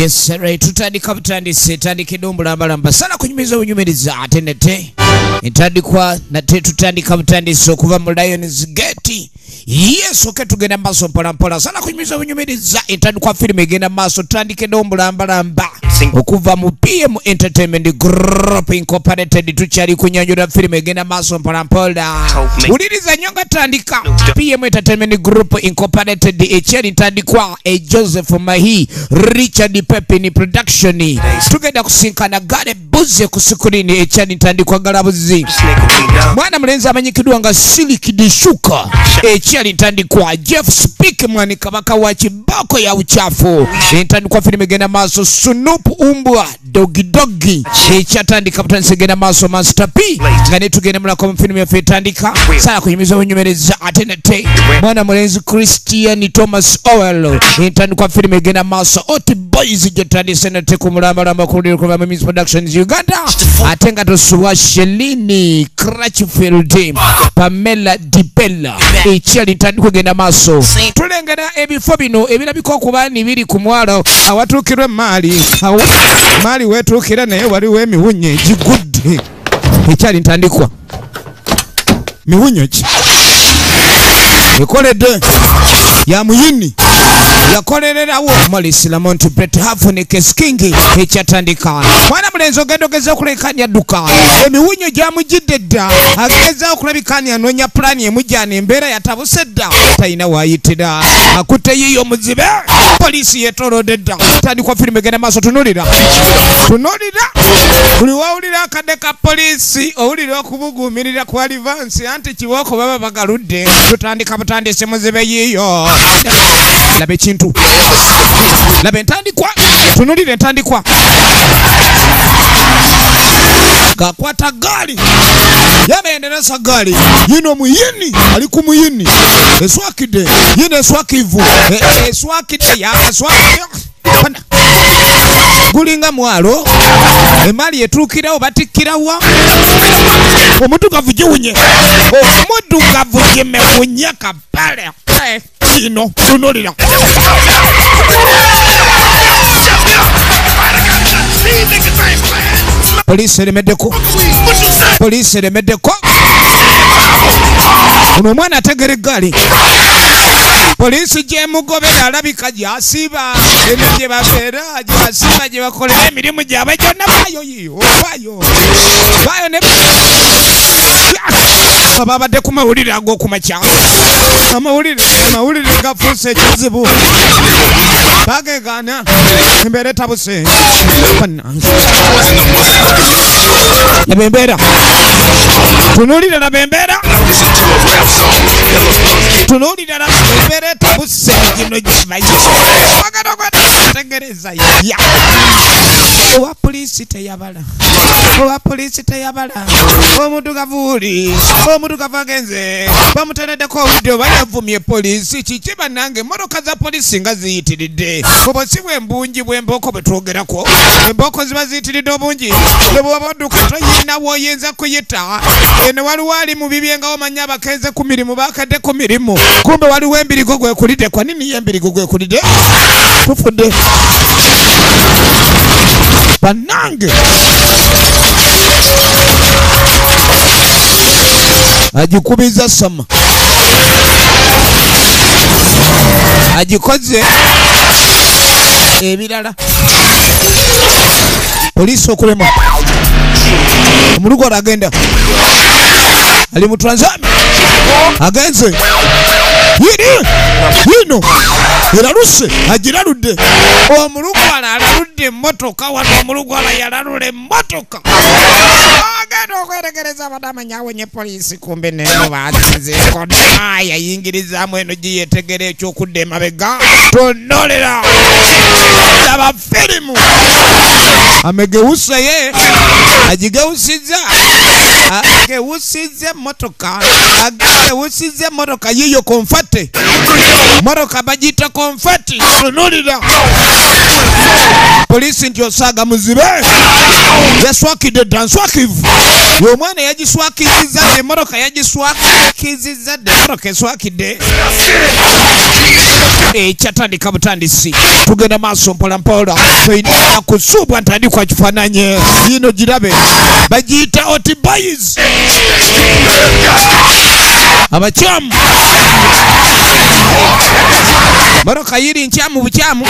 Yes, right. Tutandika butandise tandika edombalamba sala kunyumiza bunyumiriza atenete. Entandikwa nate tutandika butandise okuva mu Lions Gate. Yes, tugenda maaso mpola sala kunyumiza bunyumiriza entandikwa filime egenda maaso tandika edombalamba okuva mu PM Entertainment Group Incorporated tukyali kunyanjula filime egenda maaso mpola. Uliriza nyonga tandika PM Entertainment Group Incorporated ekyali tandikwa Joseph Mahi Richard Pepin production tugenda kusinkana gale buze ku screen ekyali tandikwa galabuzi mwana mulenzi amanyikidwa nga Siliki Dishuka ekyali tandikwa Jeff Speak mwani kabaka wa kibako ya uchafu entandikwa filime genda maaso Snoop Umbwa Dogi ekyatandika butandise genda maaso Master P ngane tugenda mulako mu filime ya tandika sala kunyumiza bunyumereza atenete mwana mulenzi Christian Thomas Owell entandikwa filime genda maaso Oti Boys jotandise nate kumulamba kulira kwa Miss Productions Uganda atenga tosuwa Shelini Crutchfield Pamela Dipella ekyali tandikwa genda maaso tulengera ebifo bino ebirabika okubani biri ku mwalo awatukirwe mali wetukira naye waliwo emiwunye gigudde ekyali tandikwa miwunye ki ekolede ya muyini yakolererawo Morris Lamont Brett Hafune Keskingi ekyatandika mwana mulenzi ogedogeza okulekanya duka emiwunyo gyamujidde dda ageza okulabikanya anonya plani emujjana embeera yatabuse dda talina waayitira akutte yiyo muzibe polisi yetolodde dda tandikwa filime genda maaso tunulira buli wawulira akadde ka polisi owulira okubuguumirira ku alivansi anti kibooko baba bagaludde tutandika butandise muzibe yiyo labe kintu labe entandikwa tunulire entandikwa gakwata gali yabenderesa gali yino muyini ali ku muyini eswakide yino eswakivu eswakide yakaswakide gulinga mwalo emali etuukirawo batikkirawa omudugavu giwunye omudugavu gimewunye kapale kino tunulira polisi eremeddeko uno omwana ategere eggali polisi gyemugobera alabika gyasiba eno gye babeera gyasiba gye bakolera emirimu gyabwe gyonna bayo ne babadde ku mawulire ag'okumakya amawulire gafuuse ekizibu bagegaana embeera etabuse laba embeera tunuulira laba embeera etabuse gino gibayo bagala okwetegereza ya owa polisi teyabala omudugavu agenze bamutereddeko obudde oba yavumye polisi kiki bannange emmotoka za polisi nga ziyitiridde obwo si bwembungi bwembooko bwe twogerako embooko ziba ziyitiridde obungi nebwoba odduka toyina w'oyinza kuyita eno waliwo ali mu bibye nga omanya abakenze ku mirimu bakadde ku mirimu kumbe waliwo embirigo gwekulidde kwa nini yembirigo gwekulidde tufudde bannange agikubiza sama agikoze ebirala polisi okulema omulugo agenda ali mu Transami agenze yino eraluse agiraludde omulugwala alaludde emmotoka wano omulugwala yalalula emmotoka agenda okweregereza abadamanya awonye polisi kumbe neno bazinzeeko yayingirizaamu eno giyetegera ekyokudda emabega tonolera laba firimu amegeusa ye agigeusiza agewusizza emmotoka yiyo konfate motoka bagita konfati tunulira Polisi nti osaaga muzibe yaswakidde dda nswakivu y'omwana yagiswakizizza dde emmotoka yagiswakizizza dde emmotoka eswakidde ekyatandika butandisi tugenda maaso mpolampola toyina kusuubwa ntandikwa kifaananye yino girabe bagiyita otibayis abakyamu motoka yiri nkyamu bukyamu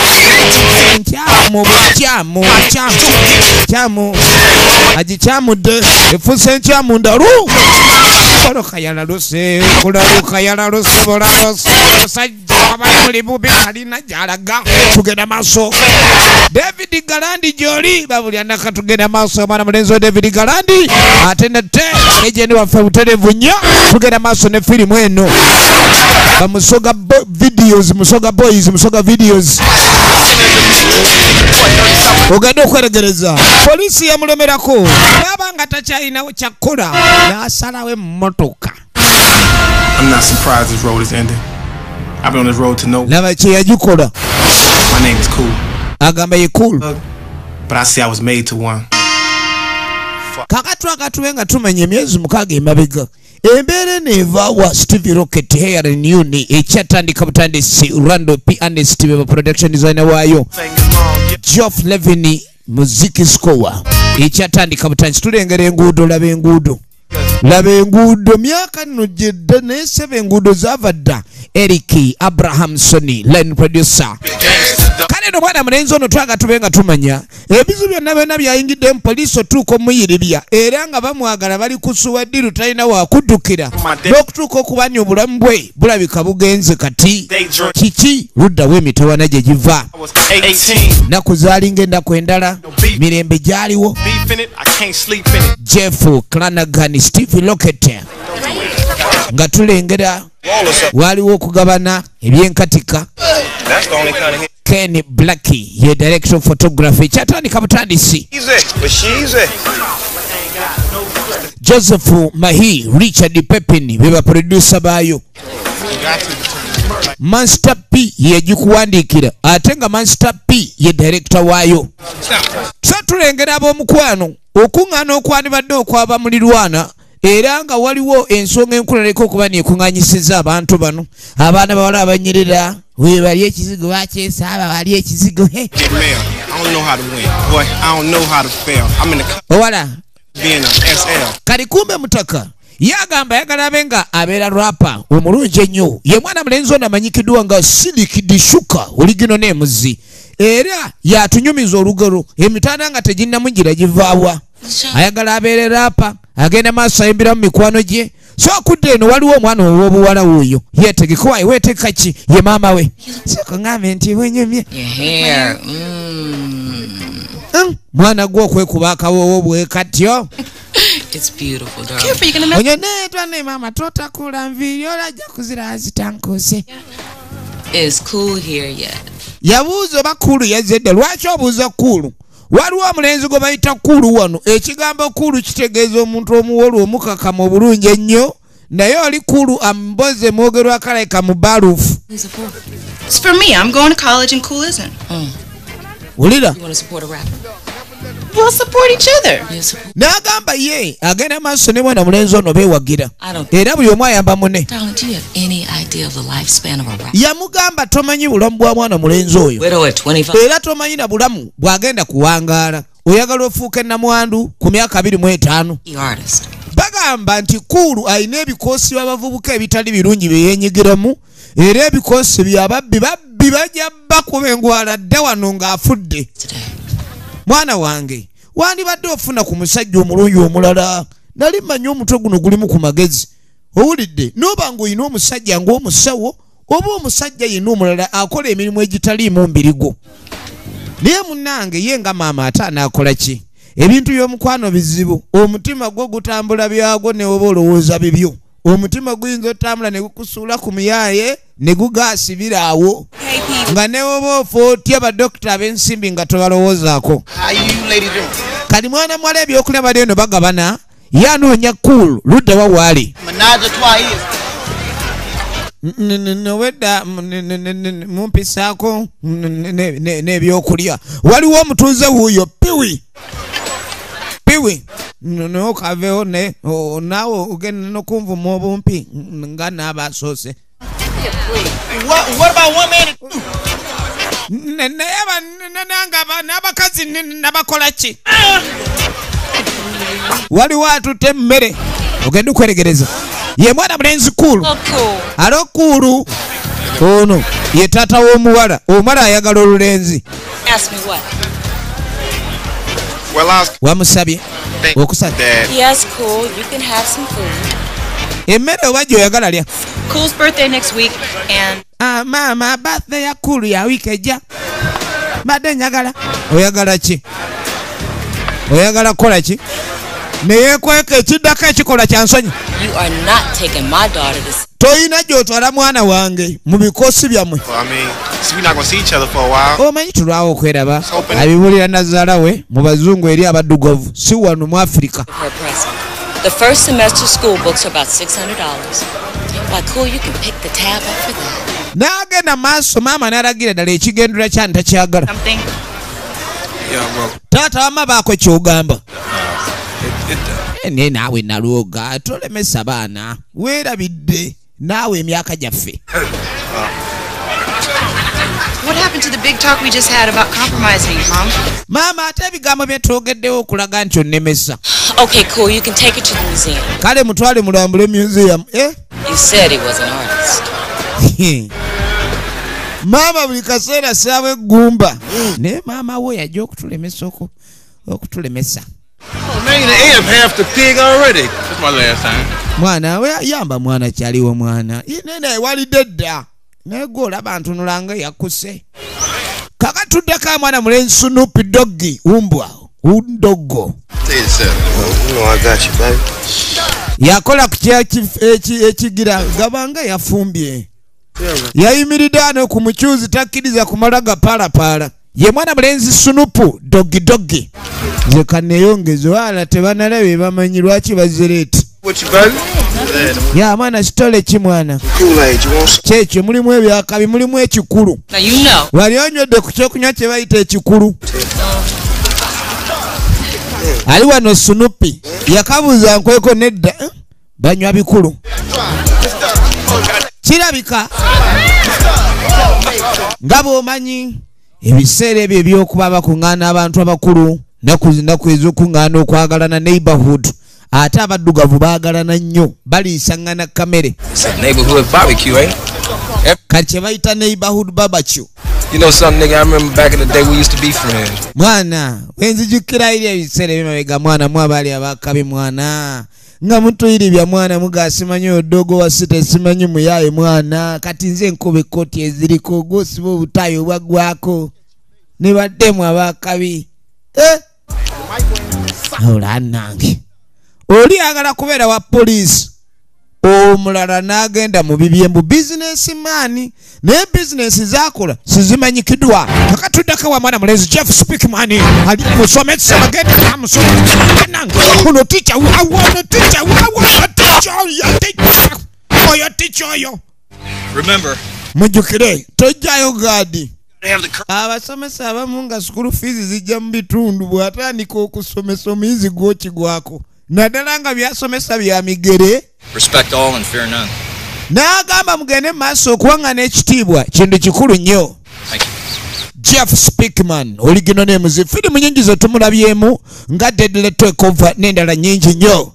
agikyamudde efuuse nkyamu ndalu motoka yalaluse kulaluka yalaluse bolalose musajja wabali muli bubi alina gyalaga tugenda maaso David Galandi gyoli babulya naka tugenda maaso omwana mulenzi wa David Galandi ate nate ejendi waffe buterevu nnyo tugenda maaso ne firimu eno bamusoga videos musoga boys musoga videos ogenda okweregereza polisi yamulemerako yabanga takyalinawo kyakkola n'asalawo emmotoka. I'm not surprised this road is ending. I've been on this road to know. Laba kye yagikola. My name is Cool. Agamba ye Cool. But I see I was made to one. Kakatwe nga tumenya emyezi 6 emabega. Embeera neeva wa Stevie Rocket Hair and Uni ekyatandika butandisi Randall P. Ernest beba production designer waayo Geoff Levin muziki score ekyatandika butandisi tulengera enguudo laba enguudo myaka nno gyedda n'eseba enguudo zaava dda Eric Abrahamsoni line producer kale no mwana mulenzi ono twaga tubenga tumanya ebizu byonna byonna byayingidde mu poliisi otuuka omuyiribya era nga bamwagala bali kusuwa ddiru talina wakuddukira n'okutuuka okubanya obulamu bwe bulabika bugenze kati kiki luddawo emitawana gye giva naku zaalinga endaku endala mirembe gyaliwo Jeff Clanagan Stevie Rocket nga tulengera waliwo okugabana ebyenkatika Ken Blackie ye director of photography kyatandika butandisi Joseph Mahi Richard Pepin beba producer bayo Master P ye gikuwandiikira ate nga Master P ye director waayo satulengera ab'omukwano okuŋŋaana okwandibadde okwaba mulirwana era nga waliwo ensonga enkulaleko okuba neekuŋŋaanyisizza abantu bano abaana bawala abanyerera we bali ekizigo bakyesaaba bali ekizigo owala kali kumbe mutaka yagamba yagala abe nga abeera rapa omulungi ennyo ye mwana mulenzi ono amanyikiddwa nga Silikidishuka oligino n'emuzi era yatunyumiza olugero emitanda nga teginnamugira givaawa ayagala abeere rapa agenda maaso ayimbira mu mikwano gye so akudde eno waliwo omwana ow'obuwala wuuyo yeetegekwayi weetegeka ki ye maama we sikuŋŋambe nti wenyumye mwana gwe okwekuba akawoowo bwekatyo onyo neetwa ne maama totakula nviiri olajja kuzira zitankuuse yabuuza oba Kulu yazedde lwaki obuuza Kulu waliwo omulenzi gwe bayita Kulu wano ekigambo Kulu kitegeeza omuntu omuwolu omukakama obulungi ennyo naye oli Kulu amboze mwogerwa akalayika mu balufu wulira We'll support each other. N'agamba ye agenda maaso ne mwana mulenzi ono beewagira era buli omu ayamba munne yamugamba tomanyi bulamu bwa mwana mulenzi oyo era tomanyi na bulamu bw'agenda kuwangaala oyagala ofuuka ennamwandu ku myaka 25 bagamba nti Kulu alina ebikoosi by'abavubuka ebitali birungi bye yeenyigiramu era ebikoosi by'ababbi bajja bakuba engwala dda wano ng'afudde mwana wange wandibadde ofuna ku musajja omulungi omulala nali mmanyi omutwe guno gulimu ku magezi owulidde n'oba ng'olina omusajja ng'omusawo oba omusajja yenna omulala akola emirimu egitaliimu mbiri gwo naye munnange ye nga maama ate anaakola ki ebintu by'omukwano bizibu omutima gwo gutambula byagwo ne oba olowooza bibyo omutima guyinza otambula ne gukusuula ku muyaaye ne gugaasibira awo nga ne oba ofa otya badokita ab'ensimbi nga tobalowoozaako kati mwana muwala ebyokulya bali eno bagabana ye anoonya Kulu ludda wa waali wedda mumpisaako n'ebyokulya waliwo omutuuze wuuyo piwi nokavewo naawe ogenda nokunvuma obumpi nga n'abasoose What about one man? naye n'abakazi nabakola ki waliwo atutte emmere ogenda okweregereza ye mwana mulenzi kulu alo kulu ono ye taata w'omuwala omuwala ayagala olulenzi Ask me what? Well, I was wamusabye okusabye Dad. Yes, cool. You can have some food. emmere oba gyoyagala lya Cool's birthday next week, and maama birthday ya kulu ya wiiki ejja mbadde njagala oyagala ki oyagala kukola ki neyeekweka ekiddako ekikola kya nsonyi you are not taking my daughter to. toyina gy'otwala mwana wange mu bikoosi byammwe Well, I mean, see, we're not gonna see each other for a while. omanyi tulwawo okweraba Open. abibulira nazaala we mu bazungu eri abaddugavu si wano mu afirika Her present. The first semester school books are about $600. Why, cool, you can pick the tab up for that. n'agenda maaso maama n'alagira ddala ekigendera kyani takyagala Something? Yeah, bro. taata wamma baako kyogamba naye naawe nalwoga tolemesa baana weerabidde naawe emyaka gyaffe What happened to the big talk we just had about compromising, Mom? maama ate ebigambo bye twogeddewo okulaga nti onnemesa Okay, cool, you can take her to the museum. kale mutwale mulambule museum You said he was an artist. maama buli kaseera saawa eggumba naye maama we yajja okutulemesa okutulemesa Oh, man, you ate up half the pig already. That's my last time. mwana we yamba mwana kyaliwo mwana nene walidde dda naye gwe olaba ntunulanga yakkuse kakatuddeko mwana mulenzi Snoop Doggy umbwa undogo Say this, you know I got you, baby. yakola ku ekigira gabanga yafumbye yayimiridde ano ku mukyuzi takkiriza kumala gapaalapala ye mwana mulenzi Snoop Doggy nze kanneeyongeze wala tebanalabe bamanyi lwaki bazereeti What you, baby? ya mwana kitole ki mwana Kool-Aid, you want some? kyekyo mulimu ebyakabi mulimu ekikulu Now you know. wali onywedde ku kyokunywa kye bayita ekikulu ali wano Sunupi yakabuuza nkweko nedda banywa bikulu kirabika nga bw'omanyi ebiseera ebyo ebyokuba bakuŋŋaana abantu abakulu naku ez'okuŋŋaana okwagalana neighborhood ate abaddugavu baagalana nnyo baliisaŋŋana kamere It's a neighborhood barbecue, ain't it? kati kye bayita neighborhood barbecue You know something, nigga? I remember back in the day we used to be friends. mwana wenzijukira iri ebiseera ebimabega mwana mwabaali abakabi mwana nga mutuyiribya mwana mugasimanyi odogo wasite simanyi muyaye mwana kati nze nkuba ekkooti eziriko gwosiba obutayi obwaggwako ne baddemu abakabi olanange oli agala kubeera wa poliisi omulala n'agenda mu bibyembu bizinesi maani naye bizinesi zakola sizimanyikidwa kakatuddako wa mwana mulenzi Jeff Speakman ali musomesa bagenda namusomesa ono ticha wawono ticha wawono ticha oyo ticha oyo Remember, mujjukire tojjayo gaadi they have the abasomesa abamu nga school fees zijja mu bitundu bw'atandika okusomesa omuyizi gw'okigwako naddala nga byasomesa bya migere Respect all and fear none. n'agamba mugende mu maaso okuwaŋŋana ekitiibwa kintu kikulu nnyo Thank you. Jeff Speakman oligino nemuzi firimu nyingi ze tumulabyemu nga Deadly Takeover n'endala nyingi nnyo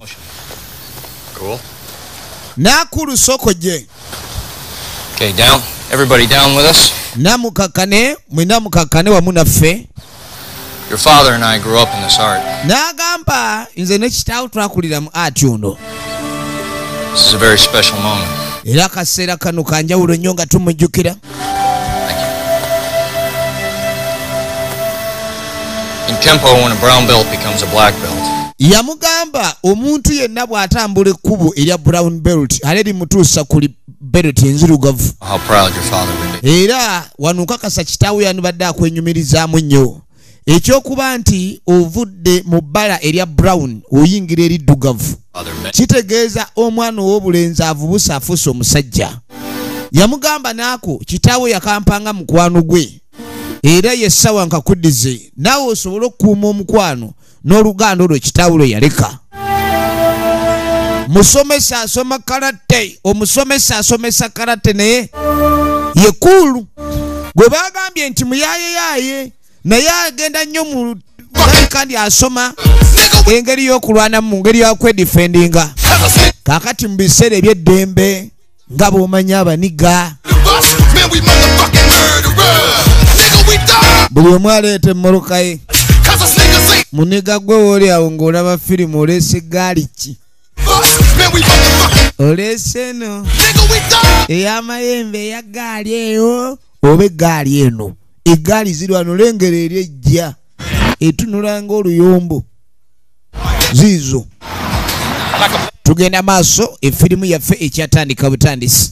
Cool. n'akulu soko gye Okay, down. Everybody down with us? namukakane mwena mukakane wamu naffe Your father and I grew up in this art. n'agamba nze ne kitaawo twakulira mu ati ono This is a very special moment. era akaseera kano kanjawulo nnyo nga tumujjukira Thank you. In Kempo, when a brown belt becomes a black belt, yamugamba omuntu yenna bw'atambula ekkubo erya brown belt ale limutuusa ku belt enzirugavu how proud your father would be. era wanukakasa kitaawe yandibadde akwenyumirizaamu nnyo ekyokuba nti ovudde mu bbala erya brown oyingira eriddugavu Father met. kitegeeza omwana ow'obulenzi avubusa afuuse omusajja yamugamba naako kitaawe yakampanga mukwano gwe era yessawa nkakuddize naawe osobola okukuuma omukwano n'oluganda olwo kitaawe lwe yaleka. Musomesa asoma karate, omusomesa asomesa karate naye ye kulu gwe bagambye nti muyaye naye agenda nnyo mu kandi asoma engeri y'okulwana mu ngeri y'okwedifendinga. Kaakati mu biseera eby'eddembe nga bw'omanya abaniga buli omu aleeta emmoloka ye. Muniga gwe wooli awo ng'olaba firimu oleese eggaali ki? Oleese eno ey'amayembe eya gaali eyo oba eggaali eno? Eggaali ziri wano, lengera eri ejja etunula ng'oluyombo ziizo. Tugenda maaso efirimu yaffe ekyatandika butandisi.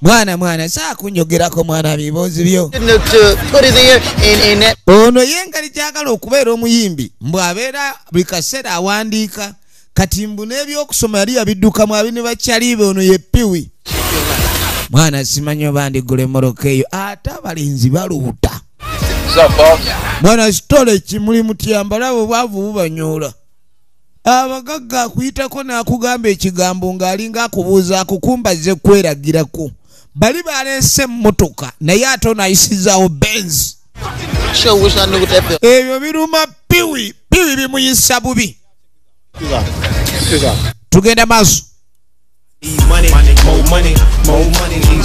Mwana saakunyogerako mwana bibozi byo. Ono yengali gyagala okubeera omuyimbi mbw'abeera buli kaseera awandiika kati mbu n'ebyokusoma yali yabiddukamu abini bakyalibe. Ono ye Piwi. Mwana simanyi oba ndigula emmoloka eyo ate abalenzi baluuta. Mwana sitole ekimuli mutyambala abo bwavu bubanyoola. Abagagga akuyitako n'akugamba ekigambo ng'alinga akubuuza akukumbaze kweragirako. Bali baleese emmotoka naye ate ono ayisizaawo Benz. Ebyo biruma Piwi bimuyisa bubi. Tugenda maaso.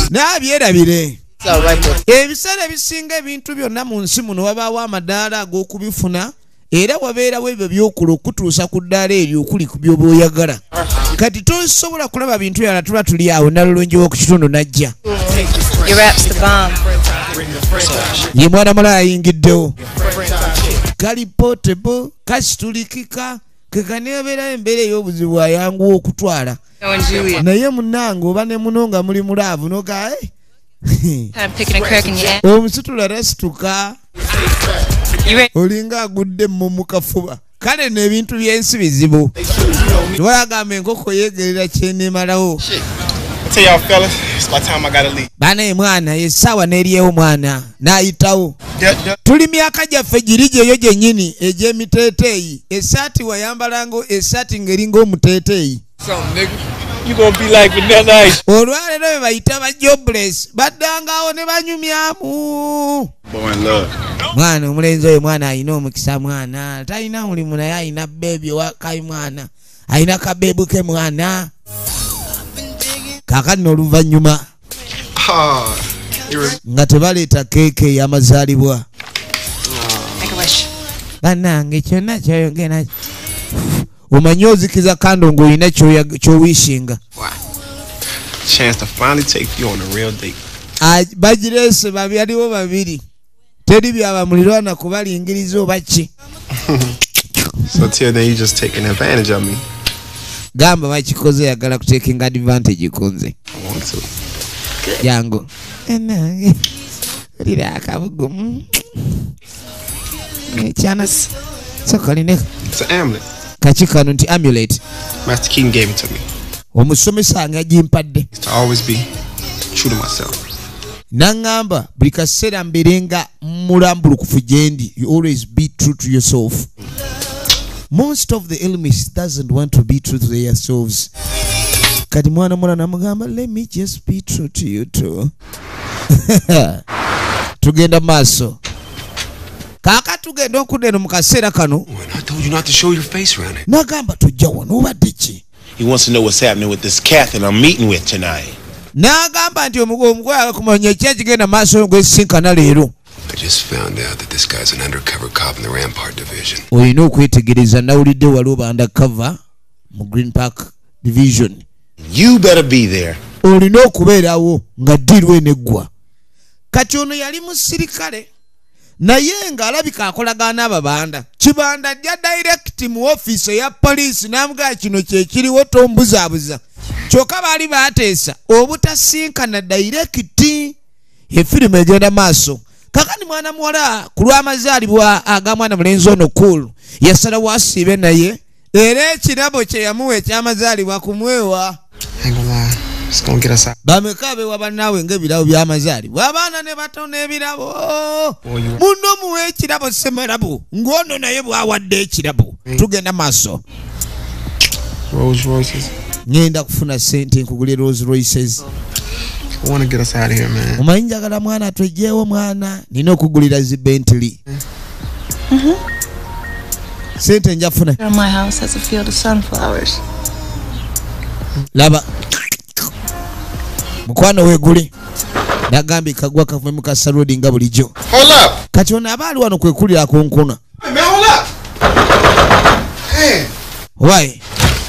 N'abyerabire. Ebiseera ebisinga ebintu byonna mu nsi muno wabaawo amadaala ag'okubifuna era wabeerawo ebyo by'okula okutuusa ku ddaala eryo okuli ku by'oba oyagala. Kati tosobola kulaba bintu byonna tuba tuli awo nalulungiwo ku kitundu najja. Ye mwana mulala ayingiddewo. Kali portable kasitulikika kekaneebeera embeera ey'obuzibu ayanguwa okutwala. Naye munnange oba ne muno nga muli mulaavu noga omusitula rasituka olinga agudde mu kafuba. Kale n'ebintu by'ensi bizibu. Tewagamba enkoko yeegerera kyeneemalawo. Bana mwana yessaawa n'eryewo mwana n'ayitawo. Tuli myaka gyaffe giri gyeyo gyennyini egy'emiteeteeyi. Essaati wayambalanga essaati ng'eringa omuteeteeyi. Olwaleero be bayita ba jobless baddangawo ne banyumyamu. Mwana omulenzi oyo mwana alina omukisa mwana. Talina mulimu naye alina beebi owakayi mwana. Alina kabeebu ke mwana. Kaakati n'oluvannyuma nga tebaleeta keeke ey'amazaalibwa. Bannange kyonna kyoyogera omanyi ozikiza kando ng'olina ky'owishinga. Bagireese babyaliwo babiri. Teri byaba muliraana kubalingiriza oba ki. So till then you just taking advantage of me. Gamba bakikoze yagala kutekinga advantage kunze. I want to. Yango. Enange. Lira akabugumu. Chanas. Sokoline. It's an amulet. Kachikano nti amulet. Master Keaton gave it to me. Omusomesa ngagimpadde. To always be true to myself. Nangamba buli kaseera mberenga mulambulukufu gyendi. You always be true to yourself. Most of the enemies doesn't want to be true to themselves. Kati mwana namugamba, let me just be true to you too. Tugenda maaso. Kaka tugenda okudeno mu kaseera kano. I told you not to show your face around it. Nagamba tujja wano obadde ki? He wants to know what's happening with this Catherine I'm meeting with tonight. Nagamba nti omugwe kumanya ekigenda maaso gwesinkana leero. I just found out that this guy's an undercover cop in the Rampart Division. Olina okwetegereza nawulidde waliwo ba undercover mu Green Park Division. You better be there. Olina okubeerawo nga ddiirwa eneggwa. Kati ono yali musirikale naye ng'alabika akolagana ababanda. Kibanda ajja direct mu ofiisi eya poliisi n'amugaa kino kye kiriwo tombuzaabuza. Kyokka baali baateesa obutasinkana direct. Efirimu egenda maaso. Kakani mwana muwala ku lw'amazaalibwa aga mwana mulenzi ono cool yasalawo asiibe naye Era ekirabo kye yamuwa eky'amazaalibwa kumwewa. Ain't gonna lie. It's gonna get us out. Bamekabe wabanawe ng'ebirabo by'amazaalibwa. Abaana ne batona ebirabo. Muno muwe ekirabo semerabu. Ngono naye bwawadde ekirabo. Tugenda maaso. Rolls Royces. Ngenda kufuna sente nkugule Rolls Royces. I wanna get us out of here, man. Omanyi njagala mwana twejeewo mwana. Nina okugulira zi Bentley. Sente njafuna. My house has a field of sunflowers. Laba. Mukwano wegule. Nagambye kagwa kavume mu Kasarodi nga bulijjo. Hold up. Kati ono abaali wano kwekulira konkona. Hey, man, hold up. Hey. Why?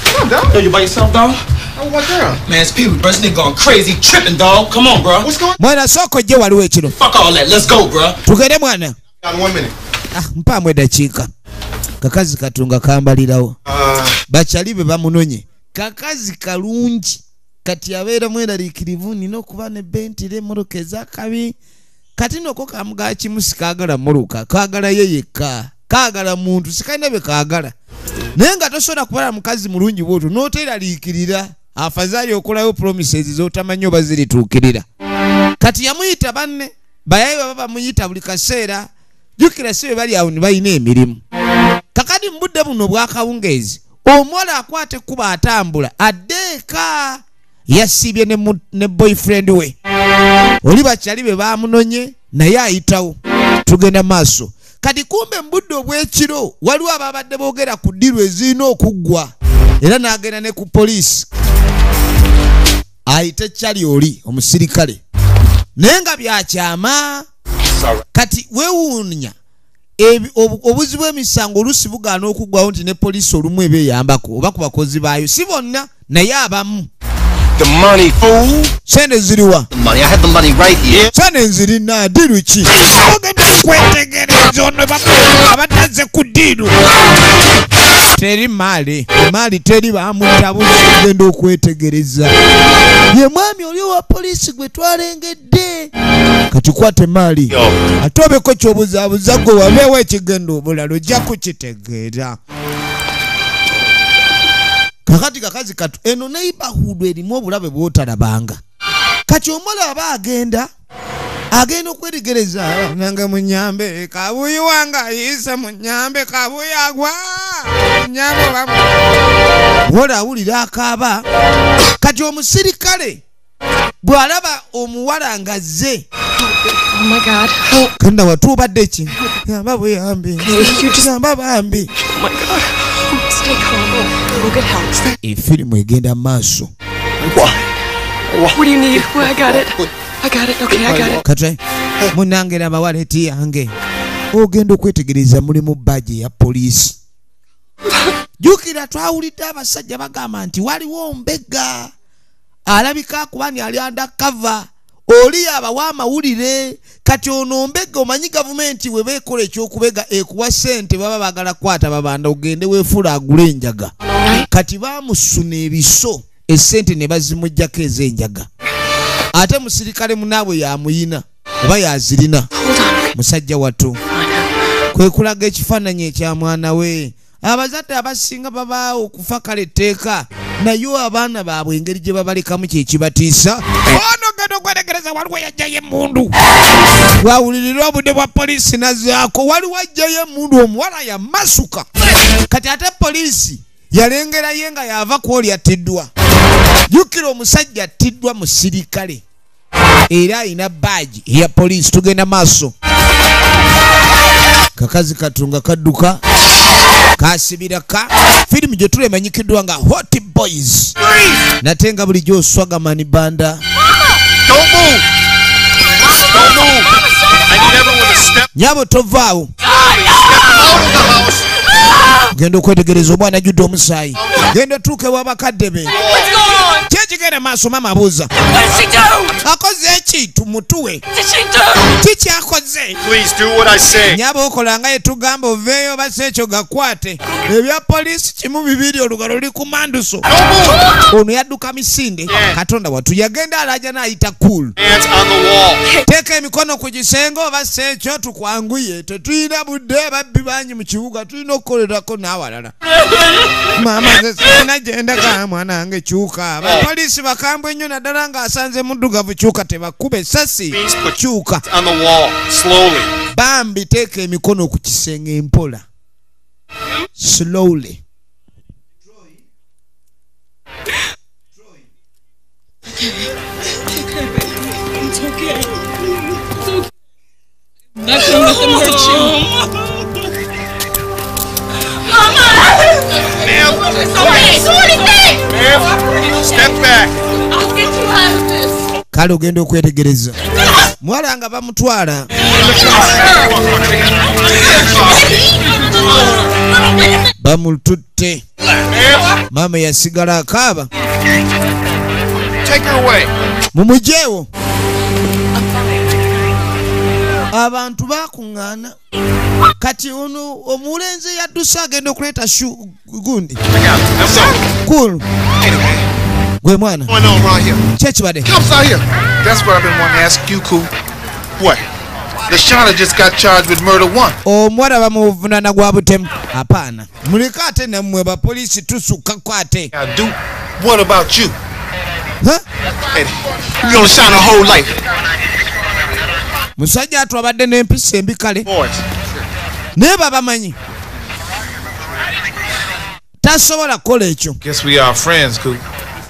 Come on, dog. Yo, you by yourself, dog? Oh, what girl? Man, it's people, bro. This nigga going crazy, tripping, dog. Come on, bro. What's going on? Mwana soko je waliwo ekiro. Fuck all that. Let's go, bro. Tugende mwana. Got 1 minute. Mpaamu eddakiika. Kakazi katunga kambalirawo. Bakyali be bamunonye. Kakazi kalungi. Kati abeera mweraliikirivu nina okuba ne Bentley emmotoka ez'akabi. Kati noko kamugaa kimu sikaagala mmoloka. Kaagala ye yekka. Kaagala muntu sikalina be kaagala. Naye nga tosobola kubala mukazi mulungi bw'otyo n'oteraliikirira. Afazaali okolayo promises z'otamanyi oba zirituukirira. Kati yamuyita banne. Bayayi baba bamuyita buli kaseera. Jukira sibe bali awo ne balina emirimu. Kakati mu budde buno obwakawungeezi. Omuwala akwate kuba atambula. Addeeka. Yasibye ne boyfriend we. Oli bakyali be bamunonye naye ayitawo. Tugenda maaso. Kati kumbe mbudde obw'ekiro waliwo ababadde boogera ku ddiru ezirina okuggwa. Era n'agenda ne ku poliisi. Ayite Kyali oli omusirikale. Naye nga byakyama. Kati weewuunya. Obuzibu bw'emisango oluusi bugaana okuggwawo nti ne poliisi olumu ebeeyambako oba ku bakozi baayo. Si bonna naye abamu. The money, fool. Sente ziriwa? The money. I have the money right here. Sente zirina ddiru ki? Ogenda okwetegereza ono abataze ku ddiru. Teri maali. Maali teri bamutabuzi ogenda okwetegereza. Ye mwami oli owa poliisi gwe twalengedde. Kati kwate maali. Ate obeko ky'obuzaabuza gwe wabeewo ekigenda obulala ojja kukitegeera. Kakati kakazi katu eno neighborhood erimu obulabe bw'otalabanga. Kati omuwala aba agenda okwetegereza nange munyambe kabuyi wange ayise munyambe kabuyi agwa munyambe oba omuwala awulira akaaba. Kati omusirikale bw'alaba omuwala ng'azze. Oh my God. Kanda watuubadde ki? Yamba buyambi. Yamba bambi. Oh my God. Stay calm. We'll get help. Efirimu egenda maaso. What do you need? Well, I got it. I got it. Okay, I got it. Kati munange n'abawaleti yange. Ogenda okwetegereza mulimu bbaji ya poliisi. Jukira twawulidde abasajja bagamba nti waliwo mbega. Alabika kubani ali undercover. Oli abawa amawulire. Kati ono mbega omanyi gavumenti we beekola ekyokubega ekuwa sente baba bagala kwata babanda ogende weefula agule enjaga. Kati baamusuna ebiso esente ne bazimujjako ez'enjaga. Ate musirikale munaabwe yamuyina oba yazirina. Musajja wattu. Kwe kulaga ekifaananyi ekya mwana we. Abazadde abasinga baba okufa kale tteeka. Nayo abaana baabwe engeri gye babalekamu kyekibatiisa. Ono genda okwetegereza waliwo yajjayo emmundu. Bwawulirira obudde bwa poliisi nazaako waliwo ajjayo emmundu omuwala yamasuka. Kati ate poliisi yalengerayo nga yava ku oli attiddwa. Jukira omusajja attiddwa musirikale. Era alina baaji eya poliisi. Tugenda maaso. Kakazi katunga kadduka. Kasibiraka. Firimu gye tulemanyikiddwa nga Hot Boys. Nate nga bulijjo oswagamani banda. Don't move. Don't move. I need everyone to step Nyabo tovaawo. out of the house. Genda okwetegereza omwana ajjudde omusaayi. genda tuke wabakadde be. Kyekigenda maaso mama abuuza. Akoze eki tumutuwe? Kiki akoze? Please do what I say. Nyaba okola nga yetugamba oveeyo basa ekyo gakwate. Ebya poliisi kimu bibiri olugalo luli ku manduso. Ono yadduka misinde. Katonda watu yagenda alaja n'ayita cool. Hands on the wall. Teeka emikono ku kisenge obasa ekyo tukwanguye. Tetulina budde babbi bangi mu kibuga tulina okukolerako n'awalala. Maama ze sina gyendaga mwana wange kyuka. Abapoliisi bakambwe nnyo naddala ng'asanze muddugavu kyuka tebakuba essasi. Kyuka. On the wall. Slowly. Bambi teeka emikono ku kisenge mpola. Slowly. It's okay. Nothing hurt you. Mama! Ma'am, step back. I'll get you out of this. Kale ogenda okwetegereza. Mwala nga bamutwala. Bamututte. Mama yasigala akaaba. Take her away. Mumujeewo. Abantu bakuŋŋaana. Kati ono omulenzi yadduse agenda okuleeta gundi. Cool. Gwe mwana. What's going on right here? Kyekibadde. Cops out here. That's what I've been wanting to ask you, Cool. What? Lashana just got charged with murder 1. Omwana bamuvunaana gwa butemu. Apaana. Muleke ate nammwe bapoliisi tusukkako ate. I do. What about you? Huh? Hey, you gonna shine a whole life. Musajja atu abadde n'empisa embi kale. Boys. Naye babamanyi. Tasobola kukola ekyo. Guess we are friends, Cool.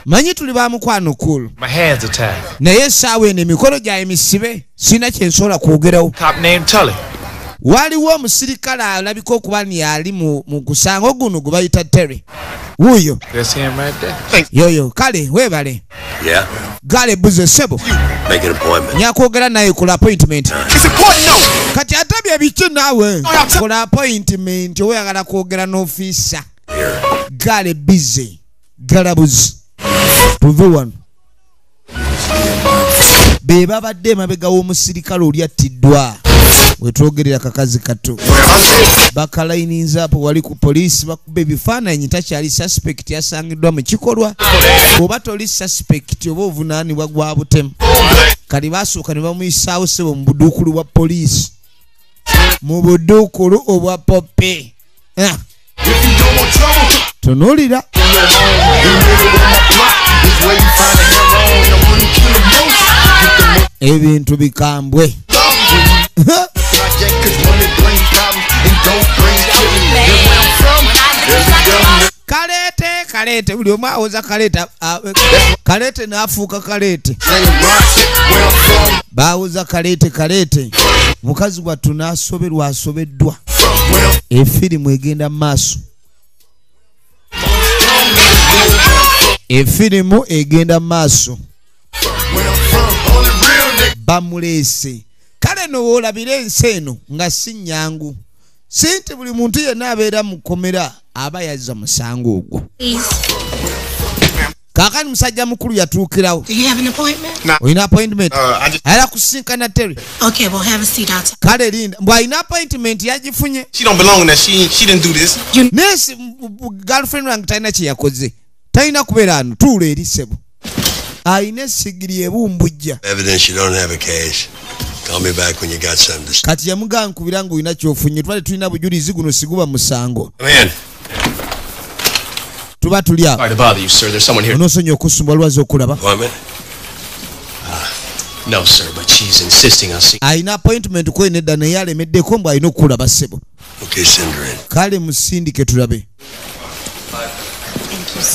Manyi tuli ba mukwano cool. My hands are tied. Naye essaawa eno emikono gyaye misibe. Sina kye nsobola kwogerawo. Cop named Tully. Waliwo omusirikale alabika okuba yali mu kusango guno gwe bayita Terry. Wuuyo. That's him right there. Thanks. Yoyo kale weebale. Yeah? Gale buze sebo. Make an appointment. Nyakwogera naye ku appointment. It's important, no. Kati atabye biki naawe. Ku appointment oyagala kwogera n'ofiisa. Gale busy. Galabuzi. Tuve wano. Be babadde emabega w'omusirikale oli attiddwa. Wetwogerera kakazi kato. Bakalayininza apo wali ku poliisi bakubba ebifaananyi takyali suspect yasangiddwa mu kikolwa. Oba toli suspect oba ovunaanibwa gwa butemu. Kali baasooka ne bamuyisaawo ssebo mu buduukulu bwa poliisi. Mu buduukulu obwa Poppe. Tunuulira. Ebintu bikambwe. Kalete buli omu awoza kalete n'afuuka kalete. Bawoza kalete mukazi wattu n'asoberwa asobeddwa. Efirimu egenda mu maaso. Efirimu egenda mu maaso. Bamuleese. Kale no olabira ensi eno nga si nnyangu. Sinti buli muntu yenna abeera mu kkomera aba yazza musango ogwo. Kaakani musajja mukulu yatuukirawo. Do you have an appointment? Nah. Oyina appointment? I just Ayala kusinkana Terry. Okay, we'll have a seat outside. Kale linda. Mbw ayina appointment yagifunye. she don't belong in that. She didn't do this. Nesi girlfriend wange talina kye yakoze. Talina kubeera ano tuula eri ssebo. Ayina essigiri ebumbujja. Evidence you don't have a case. Call me back when you got something to say. Kati yamugaa nkubira ng'olina ky'ofunye. Twali tulina bujulizi guno siguba musango. Come in. Tuba tuli awo. Sorry to bother you, sir. There's someone here. Onoosonyiwa okusumba lwaza okulaba. Appointment? No, sir, but she's insisting on seeing. Ayina appointment kwe nedda naye alemeddeko mbu ayina okulaba ssebo. Okay, send her in. Kale musindike tulabe.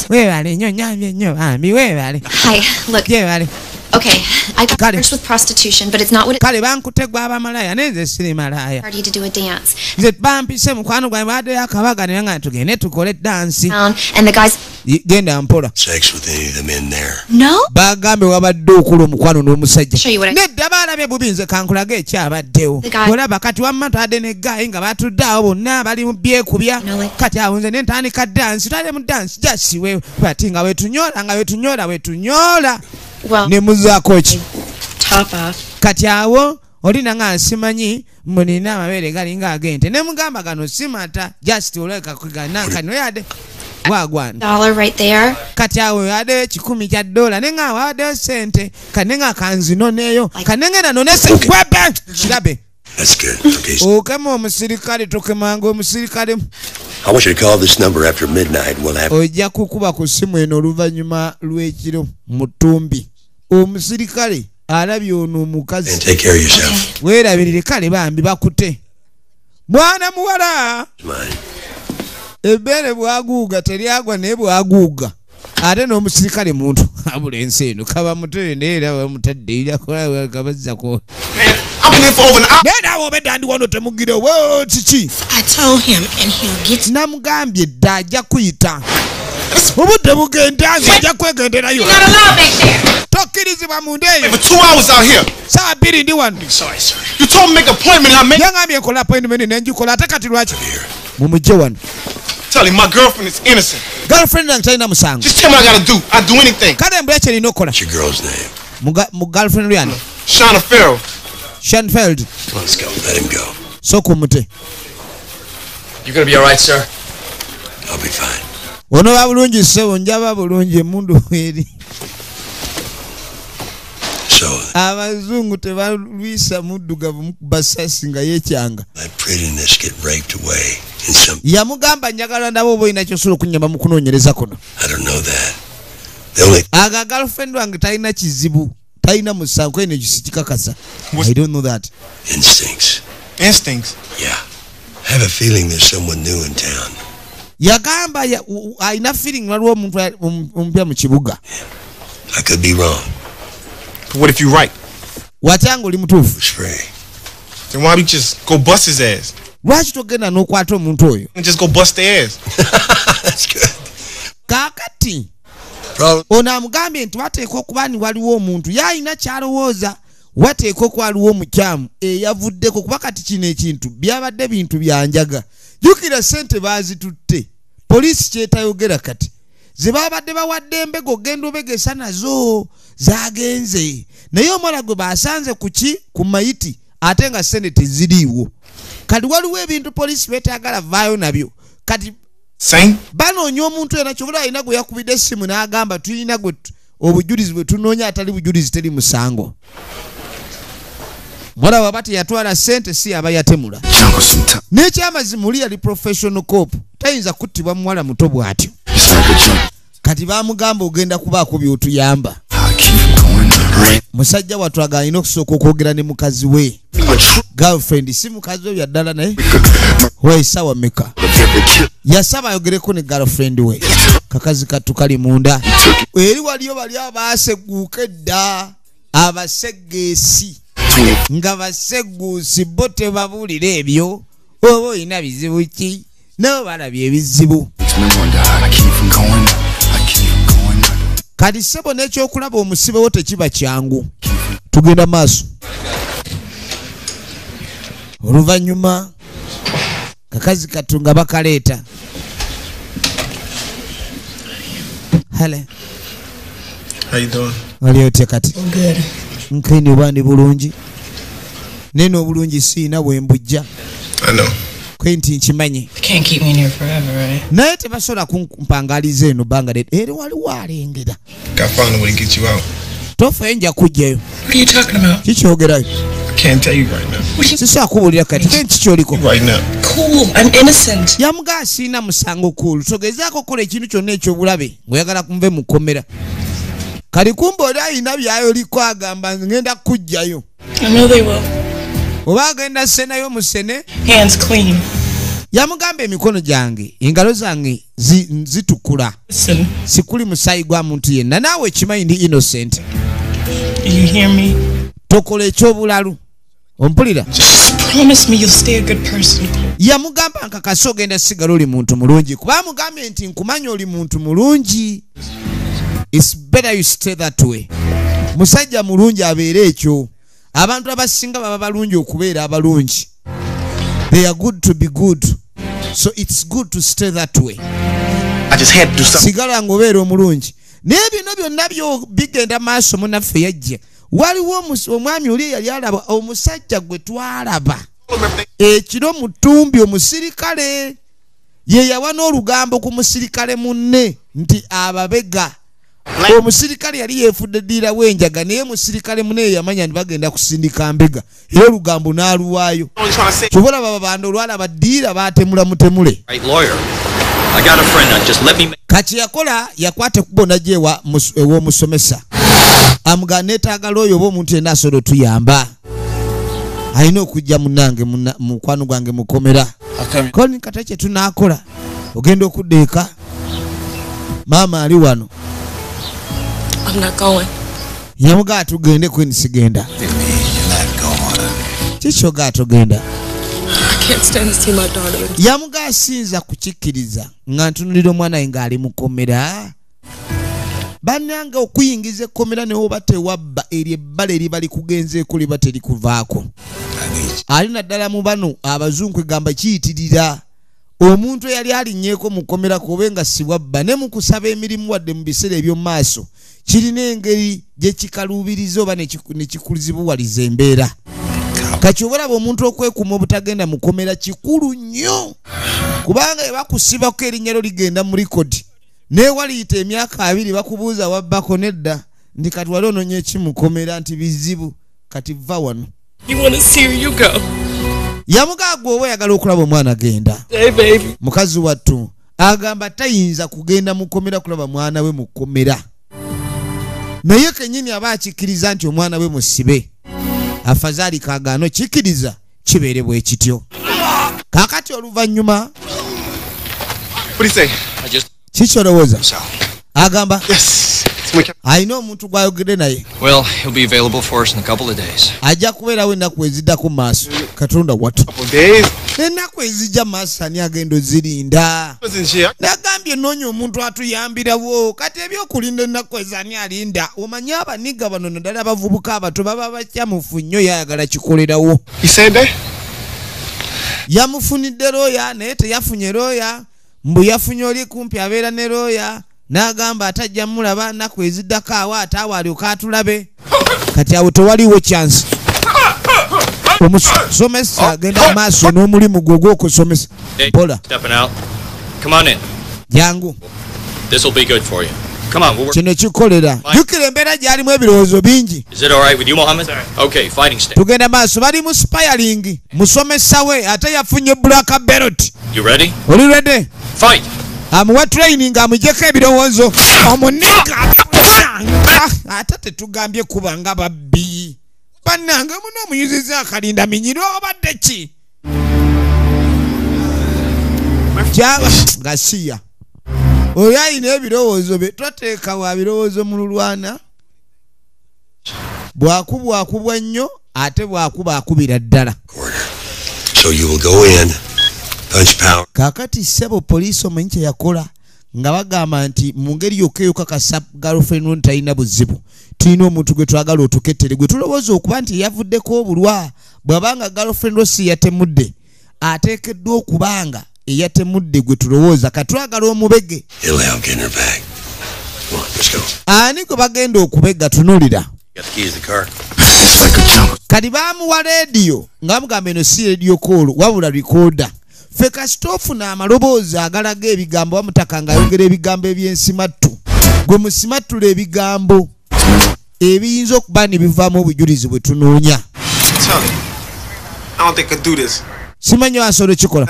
Weebale nnyo nyambye nnyo bambi weebale. Hi, look. Yeebale. Okay, I got Got it. first with prostitution, but it's not what it Kale bankutte gwa abamalaya naye nze siri malaya. party to do a dance. Nze bampise mukwano gwange baddeyo akabaga naye nga tugende tukole dansi. And the guys genda mpola. Sex with any of the men there? No? Bagambe wabadde okula omukwano n'omusajja. Show you what I- Nedda baalabye bubinze kankulaga ekyabaddewo. The guy- Olaba kati wamma twadde ne guy nga batudde awo bonna bali mu byekubya. No, like- Kati awo nze ne ntandika dance, twali mu dance just we bati nga wetunyola. Well, Ne muzaako ki? top off. Kati awo olina nga nsimanyi munina amabeere galinga agente ne mugamba gano simata just oleka kugana kano yade wagwana Dollar right there. kati awo yade $10 nenga wade sente kanenga kanzino neyo kanengera nonese kwebe kirabe. That's good. Okay. Okema omusirikale tokemanga omusirikale. I want you to call this number after midnight. We'll have. Ojja kukuba ku simu eno oluvannyuma lw'ekiro mutumbi. Omusirikale alabye ono omukazi. And take care of yourself. Weerabirire kale bambi bakute. Mwana muwala. Mine. Ebbeere bwaguuga teryagwa naye bwaguuga. Ate n'omusirikale muntu abula ensi eno kaba mutende era bamutadde ira kabazako. I've been here for over an hour. Nena obedde andi wano temugire wo kiki. I told him, and he'll get Namugambye dda ajja kuyita. Obudde bugenda nze ajja kwegenderayo. not allowed back there. Tokkirizibwa mu ndeeyo. For 2 hours out here. Saawa 2 ndi wano. Sorry, sir. You told me make an appointment and I made. Yangambye nkola appointment ne njikola ate kati lwaki? Mumujje wano. Tell him my girlfriend is innocent. Girlfriend yange talina musango. Just tell me what I gotta do. I'll do anything. Kale mbula kyerina okukola. What's your girl's name? Mu girlfriend lyange. Shauna Farrell. Shanfield. Let's go. Let him go. Sooka omute. You gonna be alright, sir? I'll be fine. Onoba bulungi ssebo njaba bulungi emundu eri. So Abazungu tebalwisa muddugavu mu basasi nga yeekyanga. that prettiness get raped away in some. Yamugamba njagala ndaba oba olina kyosobola okunyamba mu kunoonyereza kuno. I don't know that. The only. Aga girlfriend wange talina kizibu. Talina musango eno kisikikakasa. I don't know that. Instincts. Instincts. Yeah. I have a feeling there's someone new in town. Yagamba alina feeling waliwo omuntu ompya mu kibuga. I could be wrong. But what if you're right? Watanga oli mutuufu. It's free. Then why we just go bust his ass? Lwaki togenda n'okwata omuntu oyo? And just go bust their ass. That's good. Kaakati Problem. ono amugambye nti wateekwa okuba ni waliwo omuntu yalina kyalowooza wateekwa okuba waliwo omukyamu eyavuddeko kuba kati kino ekintu byabadde bintu byanjaga. Jjukira ssente baazitutte. Poliisi kyetayogera kati. Ze babadde bawadde embego ogenda obegesa nazo zaagenze. Naye omwana gwe baasanze ku mayiti ate nga ssente teziriiwo. Kati waliwo ebintu poliisi beetagala vaayo nabyo. Kati Same. banoonya omuntu ena kyobula alina gwe yakubidde essimu n'agamba tulina gwe obujulizi bwe tunoonya atali bujulizi teri musango. Mulaba bati yatwala ssente si aba yatemula. N'ekyamazima oli yali professional cop. Tayinza kuttibwa muwala muto bw'atyo. Kati baamugamba ogenda kubaako by'otuyamba. Musajja watwaga alina okusooka okwogera ne mukazi we. Girlfriend si mukazi we yaddala naye. Weesawa meka. Yasaba ayogereko ne girlfriend we. Kakazi kattu kali munda. Eri waliyo bali abaaseguuka edda. Abasegeesi. Nga baseguusi bo tebabuulira ebyo. Oba olina bizibu ki? Nabo balabye ebizibu. Kati ssebo n'ekyokulaba omusibe wo tekiba kyangu. Tugenda maaso. Oluvannyuma kakazi kattu nga bakaleeta. Hello. How you doing? Ali otya kati? Good. Nkini bandi bulungi. Neno obulungi siina bwe mbujja. I know. Kwenti nkimanyi. Can't keep me in here forever, right? Naye tebasobola kumpangaliza eno bbanga ddene. Eri waliwo alengera. Gotta find a way to get you out. Tofa nja kujjayo. What are you talking about? Kikyogerayo. I can't tell you right now. Sisobola kubuulira kati. Kenti kyoliko. Right now. Cool. I'm innocent. Yamuga asiina musango kulu. Sogezaako kola ekintu kyonna ekyobulabe ng'oyagala kunve mu kkomera. Kali kumba oli alina byayoliko agamba ngenda kujjayo. I know they will. Oba agenda senayo mu sene. Hands clean. Yamugamba emikono gyange engalo zange zitukula. Listen. Sikuli musayi gwa muntu yenna. Naawe ekimanyi ndi innocent. Do you hear me? Tokola ekyobulalu. Ompulira? Promise me you'll stay a good person. Yamugamba nkakasa ogenda sigala oli muntu mulungi kuba amugambye nti nkumanya oli muntu mulungi. It's better you stay that way. Musajja mulungi abeere ekyo. Abantu abasinga baba balungi okubeera abalungi. They are good to be good. So it's good to stay that way. I just had to do something. Sigala ngobeera omulungi. N'ebino byonna byo bigenda maaso munaffe yajja. Waliwo omwami oli yali alaba omusajja gwe twalaba. Ekiro mutumbi omusirikale. Ye yawa n'olugambo ku musirikale munne nti ababega. Omusirikale yali yeefudde ddiira w'enjaga naye musirikale munne yamanya nti bagenda kusindika mbega. Era olugambo n'aluwaayo. Kyobala baba banda olwalaba ddiira baatemula mutemule. Kati yakola yakwate kubona jewa ew'omusomesa. Amuga neetaaga oyo oba omuntu yenna asobola otuyamba. Alina okujja munnange mukwano gwange mukomera. Koni kata kye tunaakola. Ogenda okudda eka. Maama ali wano. I'm not going. Yamuga atugende kweni sigenda. Kikyoga atugenda. I can't stand to see my daughter. Yamuga asinza kukikkiriza nga ntunulira omwana nga ali mukomera. Bannanga okuyingiza ekkomera ne oba tewabba eri ebbala eriba likugenzeeko liba terikuvaako. Ali naddala mu bano abazungu egamba kiyitirira. Omuntu eyali alinnyeeko mu kkomera kobe nga si wabba ne mu kusaba emirimu wadde mu biseera eby'omu maaso kirina engeri gye kikaluubiriza oba ne kikuzibuwaliza embeera. Kati obalaba omuntu okwekuuma obutagenda mu kkomera kikulu nnyo kubanga bakusibako erinnya lyo ligenda mu likodi. Newaliyita emyaka 2 bakubuuza wabbako nedda ndi kati wali ononye ekimukomera nti bizibu kati va wano. You want to see where you go? Yamugagwa oba yagala okulaba omwana agenda. Hey baby. Mukazi wattu agamba tayinza kugenda mukomera kulaba mwana we mukomera. Naye kenyini aba akikkiriza nti omwana we musibe. Afazali kagaano kikkiriza kibeere bwe kityo. Kakati oluvannyuma. What do you say? Kikyolowooza agamba Yes. alina omuntu gwayogedde naye. Well, he'll be available for us in a couple of days. Ajja kubeerawo ennaku eziddako maaso. Katonda wattu. Ennaku ezijja maaso ani agenda ozirinda? Nagambye noonya omuntu atuyambirawo. Kati ebyokulinda ennaku ezani alinda. Omanyi abaniga bano naddala abavubuka abato baba bakyamufu nnyo yayagala kikolerawo. Yamufunidde looya naye teyafunye looya. Mbu yafunye oli kumpi abeera ne looya. N'agamba atajja mulaba nnaku eziddako awo ate awo alyoka atulabe. Kati awo tewaliwo chance. Omusomesa agenda maaso n'omulimu gwe ogw'okusomesa. Mpola. Jangu. Kino kikolera. Jjukira embeera gy'alimu ebirowoozo bingi. Tugenda maaso bali mu spiring. Musomesa we ate yafunye black belt. Oli ready? Fight! Amuwa training amujeko ebirowoozo. Omuniga ate tetugambye kuba nga babbi. Bannanga muno omuyuziza akalinda minyiro obadde ki? Kyaba ngasiya. Oyo ayina ebirowoozo bye twateeka wa birowoozo mu lulwana. Bwakubwa nnyo ate bwakuba akubira ddala. So you will go in. Kakati sebo poliisi omanyi kye yakola nga bagamba nti mu ngeri yokka eyokakasa girlfriend we talina buzibu tulina omuntu gwe twagala otukettere gwe tulowooza okuba nti yavuddeko obulwa bw'abanga girlfriend we si yatemudde ateekeddwa okubanga eyatemudde gwe tulowooza katwagala omubege. Ani gwe bagenda okubega tunulira. Kati baamuwa leediyo nga mugamba eno si leediyo koolo wabula rikoda. Feka stofu na amaloboozi agalaga ebigambo wamutaka nga ayogera ebigambo eby'ensimattu. Gwe musimattula ebigambo ebiyinza okuba ne bivaamu obujulizi bwe tunoonya. Simanyi asobola kikola.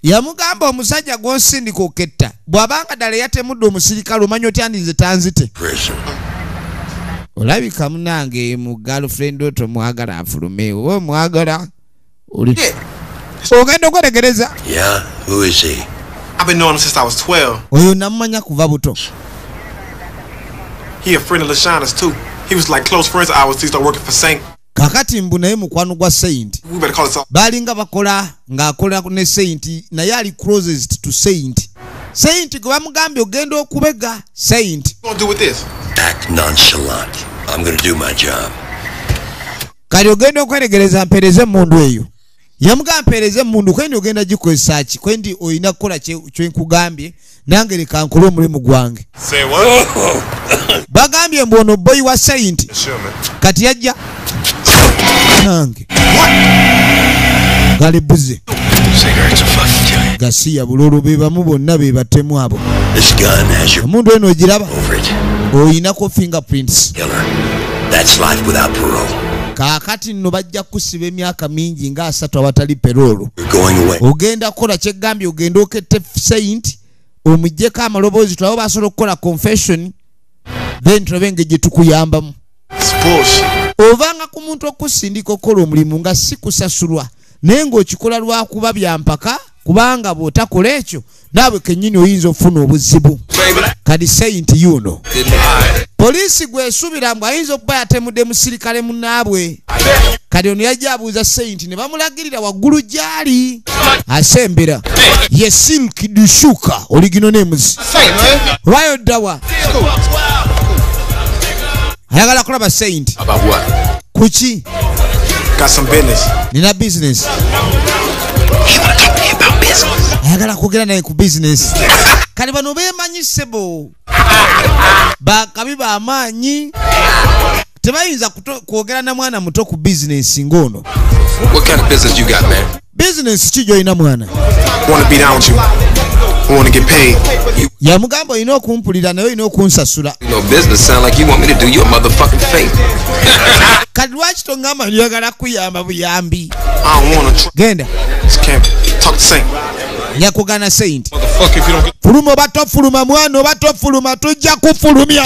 Yamugamba omusajja gw'onsindika oketta bw'abanga ddala yatemudde omusirikale omanyi otya ndinze tanzite. Olabika munange mu girlfriend oto mwagala afulume oba mwagala oli ogenda okwetegereza. Yeah, who is he? I've been knowing him since I was 12. Oyo namumanya kuva buto. He a friend of Lashana's too. He was like close friends of ours till he started working for Saint. Kakati mbu naye mukwano gwa Saint. We better call it something. Balinga bakola ng'akola ne Saint naye ali closest to Saint. Saint gwe bamugambye ogenda okubega Saint. What you gonna do with this? Act nonchalant. I'm gonna do my job. Kali ogenda okweregereza mpereze mundu eyo. Yamugamba mpereze mundu kwendi ogenda gikozesa ki kwendi oyina kukola kye nkugambye nange leka nkole omulimu gwange. Say what? Bagambye mbono boy wa Saint. Sure, man. Kati yajja nange. Gali buze. Cigarettes will fucking kill you. Gasiya bululu bebamu bonna bebatemu abo. This gun has your Omuntu eno ogiraba over it. oyinako fingerprints. Killer. That's life without parole. Kakati nno bajja kusiba emyaka mingi nga 3 abatali perolo. You're going away. Ogenda kukola kyegambye ogenda okette Saint omujjeko amaloboozi tulabo basobola okukola confession then tulabe engeri gye tukuyambamu. It's bullshit. Ovanga ku muntu okusindika okukola omulimu nga si kusasulwa naye ng'okikola lwakuba byampaka kubanga bw'otakola ekyo naawe kennyini oyinza okufuna obuzibu. Kadi Saint yuno poliisi gw'esuubira mbu ayinza okuba yatemudde musirikale munnaabwe. Kadi ono yajja abuuza Saint ne bamulagirira waggulu gy'ali asembera ye Silk Dushuka original names. Lwayo ddawa ayagala kulaba Saint. About what? Kuki? Got some business. Nina business. You wanna talk to me about business? Ayagala kwogera naye ku business. Kali bano beemanyise bo bakabi b'amaanyi tebayinza kwogera na mwana muto ku business ng'ono. What kind of business you got, man? Business ki gy'olina mwana? I wanna be down with you. I wanna get paid. Yamugamba olina okumpulira naye olina okunsasula. You know, business sound like you want me to do your motherfucking favor. Kati lwaki tongamba njagala kuyamba buyambi? I don't wanna Genda. Just can't talk to Saint. Yakugana Saint. Motherfucker, if you don't get. Fuluma oba tofuluma mwana oba tofuluma tujja kufulumya.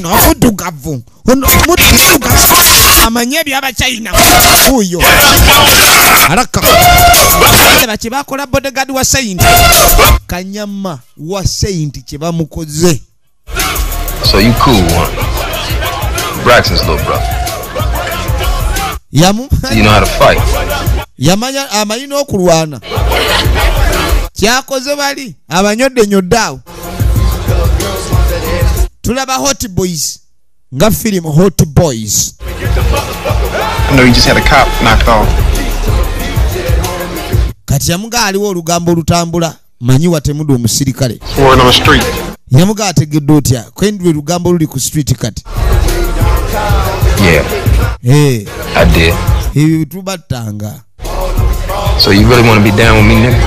Omuddugavu. Amanye eby'Abachina. Oyo. Alaka. Kye bakola bodyguard wa Saint. Kanyama wa Saint kye bamukoze. So you cool one. Braxton's little brother. Yamu. You know how to fight. Yamanya amanyi n'okulwana. Kyakoze bali abanyodde nyoddaawo. Tulaba Hot Boys nga film Hot Boys. I know you just had a cop knocked off. Kati yamuga aliwo olugambo olutambula manyi watemudde omusirikale. Word on the street. Yamuga ategedde otya kwendwe lugambo luli ku street kati. Yeah. Hey. I did. Ebyo tubattanga. So you really want to be down with me, nigga?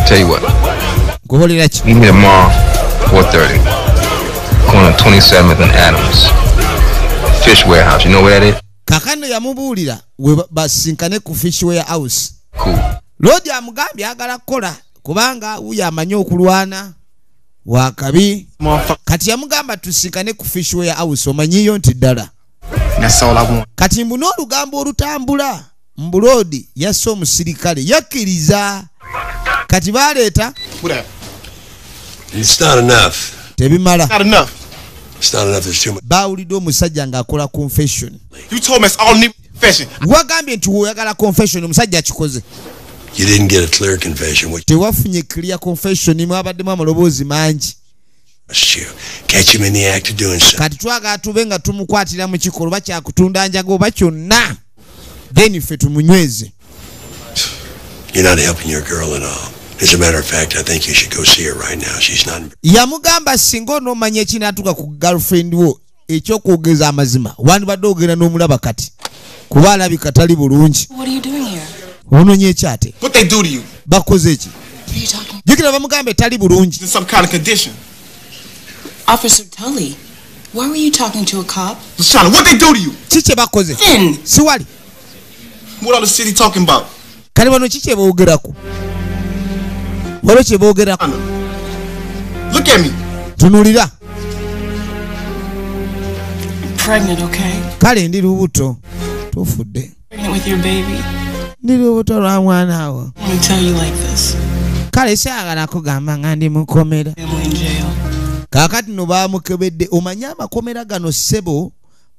Tell you what. Kuholera ki? Meet me tomorrow, 4:30. Corner 27th and Adams. Fish warehouse. You know where that is? Kakano yamubuulira we basinkane ku Fish Warehouse. Cool. Lodi amugambye agala kukola kubanga uyo amanyi okulwana wakabi. Kati yamugamba tusinkane ku Fish Warehouse omanyiyo nti ddala. That's all I want. Kati mbuno olugambo olutambula mbulodi yasse omusirikale yakkiriza. Kati baleeta It's not enough. tebimala. Not enough. It's not enough. There's too much. Bawulidde omusajja ng'akola confession. You told me it's all need confession. Wagambye nti woyagala confession omusajja akikoze. You didn't get a clear confession. What Tewafunye clear confession mwabaddemu amaloboozi mangi. you catch him in the act of doing so. Kati twagala tube nga tumukwatira mu kikolwa kyakutunda njaga oba kyonna then ffe tumunyweze. You're not helping your girl at all. As a matter of fact, I think you should go see her right now. She's not. Yamugamba singa onoomanya ekinaatuka ku girlfriend wo ekyokwogeza amazima wandibadde ogenda n'omulaba kati kuba alabika tali bulungi. What are you doing here? Ononye ekyate. What they do to you? Bakoze ki? What are you talking? Jukira bamugambe tali bulungi. In some kind of condition. Officer Tully, why were you talking to a cop? Lashana, what they do to you? Ki kye bakoze? Then, Siwali. What all the city talking about? Kale bano ki kye boogerako? Waliwo kye boogerako? Look at me. Tunulira. pregnant, okay? Kale ndi lubuto. Tufudde. Pregnant with your baby. ndiri olubuto lwa mwana wo. Let me tell you like this. Kale saagala kugamba nga ndi mukomera. Family in jail. Kaakati no baamukebedde. Omanya amakomera gano ssebo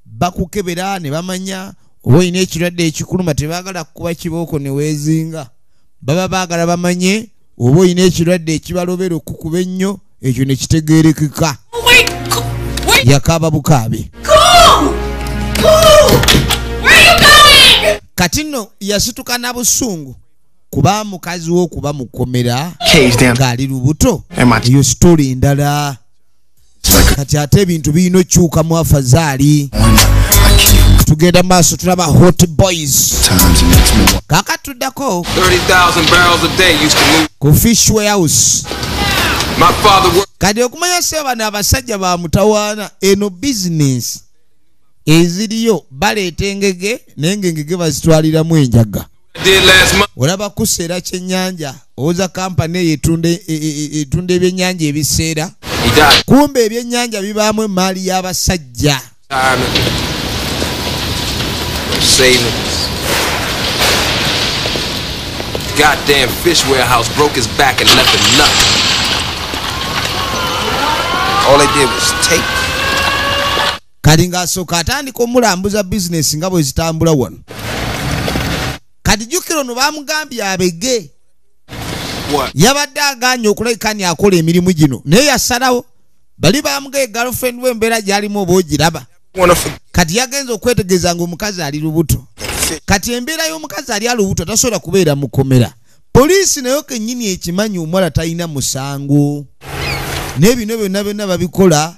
bakukebera ne bamanya oba olina ekirwadde ekikuluma tebaagala kukuba kibooko ne weezinga. Baba baagala bamanye oba olina ekirwadde ekibalobera okukuba ennyo ekyo ne kitegeerekeka. Yakaaba bukaabi. Kati nno yasituka na busungu kuba mukazi wo kuba mukomera ng'ali lubuto. Eyo sitori ndala. Kati ate ebintu birina okyuka mu afazaali. Tugenda maaso tulaba Hot Boys. Kaakati tuddako 30,000 barrels a day used to move. ku Fish Warehouse. My father worked. Kati okumanya se bano abasajja ba mutawaana eno bizinesi eziriyo baleeta engege naye ng'engege bazitwaliramu enjaga. Did last month. Olaba kuseera kyennyanja owoza kampani eyo etunda ebyennyanja ebiseera. Kumbe ebyennyanja bibaamu emaali y'abasajja. Savings. Goddamn Fish Warehouse broke his back and left him nothing. All they did was take. Kati ng'asooka atandika omulambuza bizinesi nga bwe zitambula wano. Kati jjukira ono baamugambye abege. Yabadde agaanye okulabikani akola emirimu gino naye yasalawo. Bali baamugaye girlfriend we embeera gy'alimu oba ogiraba. Kati yagenza okwetegeeza ng'omukazi ali lubuto. Kati embeera y'omukazi ali alubuto tasobola kubeera mukomera. Poliisi nayo kennyini ekimanyi omuwala talina musango. N'ebino byonna byonna babikola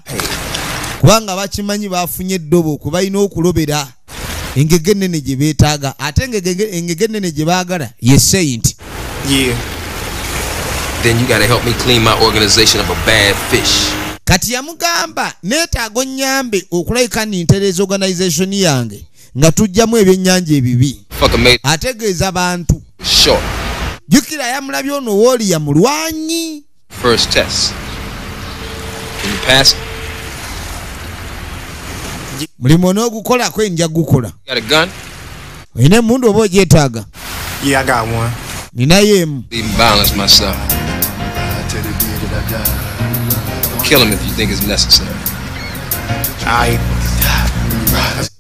kubanga bakimanyi baafunye eddobo kwe balina okulobera engege ennene gye beetaaga. Ate engege ennene gye baagala ye Saint. Yeah. Then you gotta help me clean my organization of a bad fish. Kati yamugamba neetaaga onnyambe okulabika nintereza organization yange nga tujjamu ebyennyanja ebibi. Ategeeza bantu. Sure. Jukira yamulabye ono wooli ya mulwanyi. First test. Can you pass it? Mulimu onoogukolako enja gukola. Got a gun? Olina emmundu oba ogyetaaga? Yeah, I got one. Ninayo emu. Even violence myself. Kill him if you think it's necessary.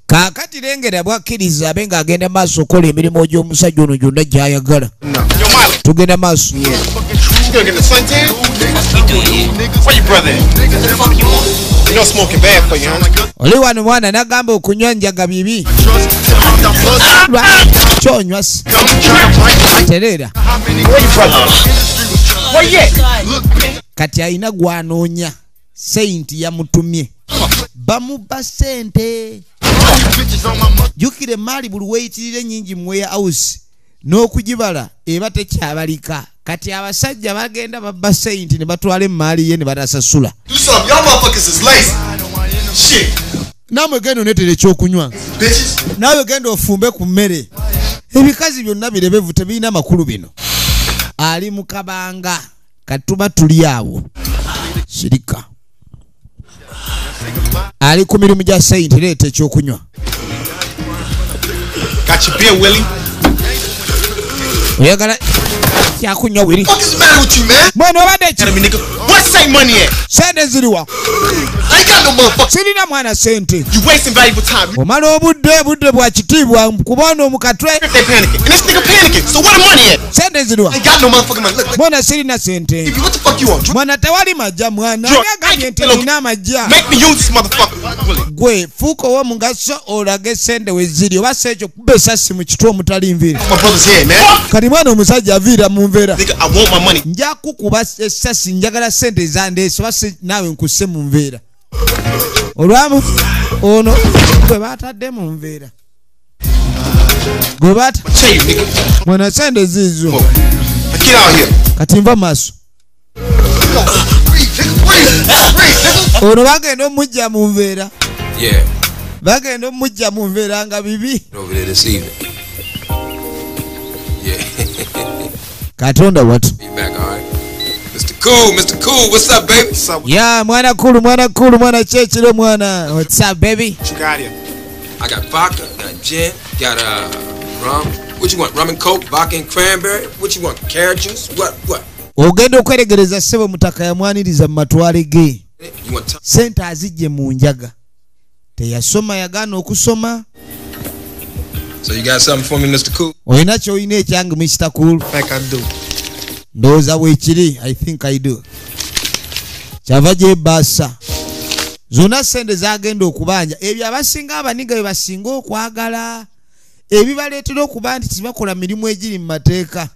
Kaakati lengera bwakkiriza abe ng'agenda maaso okola emirimu gy'omusajja ono gyonna gy'ayagala. Tugenda maaso. Oli wano mwana n'agamba okunywa njaga bibi. Kyonywa si. Tereera. Kati alina gw'anoonya. Saint yamutumye. Bamuba ssente. Jukire emaali buli weeyitirira ennyingi mu warehouse n'okugibala eba tekyabalika. Kati abasajja bagenda babba Saint ne batwala emaali ye ne batasasula. Naamwe genda oneetere ekyokunywa. Naawe genda ofumbe ku mmere. Ebikazi byonna birebevu tebirina makulu bino. Ali mu kabanga. Katuba tuli awo. Sirika. Ali ku mirimu gya Saint leeta ekyokunywa. Got your beer, Willie? Oyagala kyakunywa Willie? What is the matter with you, man? Mwana obadde ki? Where's Saint money at? Sente ziriwa? I ain't got no motherfucker. Sirina mwana sente. You wasting valuable time. Omala obudde bwa kitiibwa kubona omukatwe. They panicking. And this nigga panicking. So where the money at? Sente ziriwa? I ain't got no motherfucking money. Look. Mwana sirina sente. What the fuck you want? Mwana tewali majja mwana. Yagambye nti nina amajja. Make me use this motherfucker. Gwe fuuka owa mugaso olage sente we ziri oba si ekyo kuba esasi mu kitwe omutali nviiri. My brother's here, man. Kati mwana omusajja aviira mu nveera. Nigga, I want my money. Nja kukuba esasi njagala sente ezandeese oba naawe nkusse mu nveera. Olwamu ono gwe baatadde mu nveera. Gwe baata mwana sente ziizo. Get out here. Kati nva maaso. Ono bagenda omujja mu nveera. Yeah. Bagenda omujja mu nveera nga bibi. Over there this evening. Yeah. Katonda what? Be back, all right. Mr. Cool, what's up, baby? What's up? Yeah, mwana kulu, mwana chechiro mwana. What's up, baby? What you got here? I got vodka, got gin, got rum. What you want? Rum and coke, vodka and cranberry? What you want? Carrot juice? What? Ogenda okweregereza ssebo mutaka yamwaniriza mu matwale ge. Sente azijje mu njaga. Teyasoma yagaana okusoma. So you got something for me, Mr. Cool? Oyina ky'olina ekyange Mr. Cool? Like I do. Ndowooza bwekiri. I think I do. Kyava gyebbaasa. Zonna ssente zagenda okubanja. Ebyo abasinga abaniga bye basinga okwagala. Ebibaleetera okuba nti tibakola mirimu egiri mu mateeka.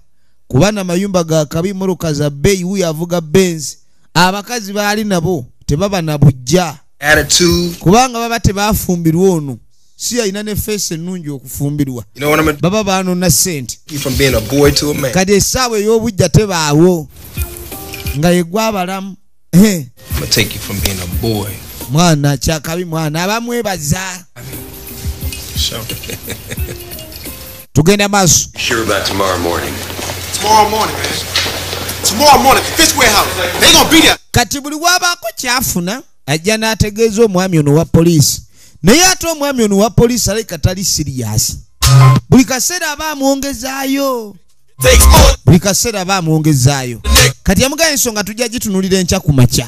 Kubana mayumba ga kabi moroka za bei huyu avuga Benz. Abakazi baali nabo tebaba na bujja. Attitude. Kubanga baba tebafumbirwa ono. Si alina ne face ennungi okufumbirwa. You know what I'm gonna do? Baba baano na ssente. From being a boy to a man. Kati essaawa ey'obujja tebaawo. Nga yegwa abalamu. I'm gonna take you from being a boy. Mwana kyakabi mwana abamwebaza. Sure. Tugenda maaso. Sure about tomorrow morning. Tomorrow morning, man. Tomorrow morning, Fish Warehouse. They gonna be there. Kati buli wabaako kyafuna ajja n'ategeeza omwami ono wa poliisi. Naye ate omwami ono wa poliisi alabika tali siriyasi. Buli kaseera aba amwongezaayo. Kati yamugamba ensonga tujja gitunulira enkya ku makya.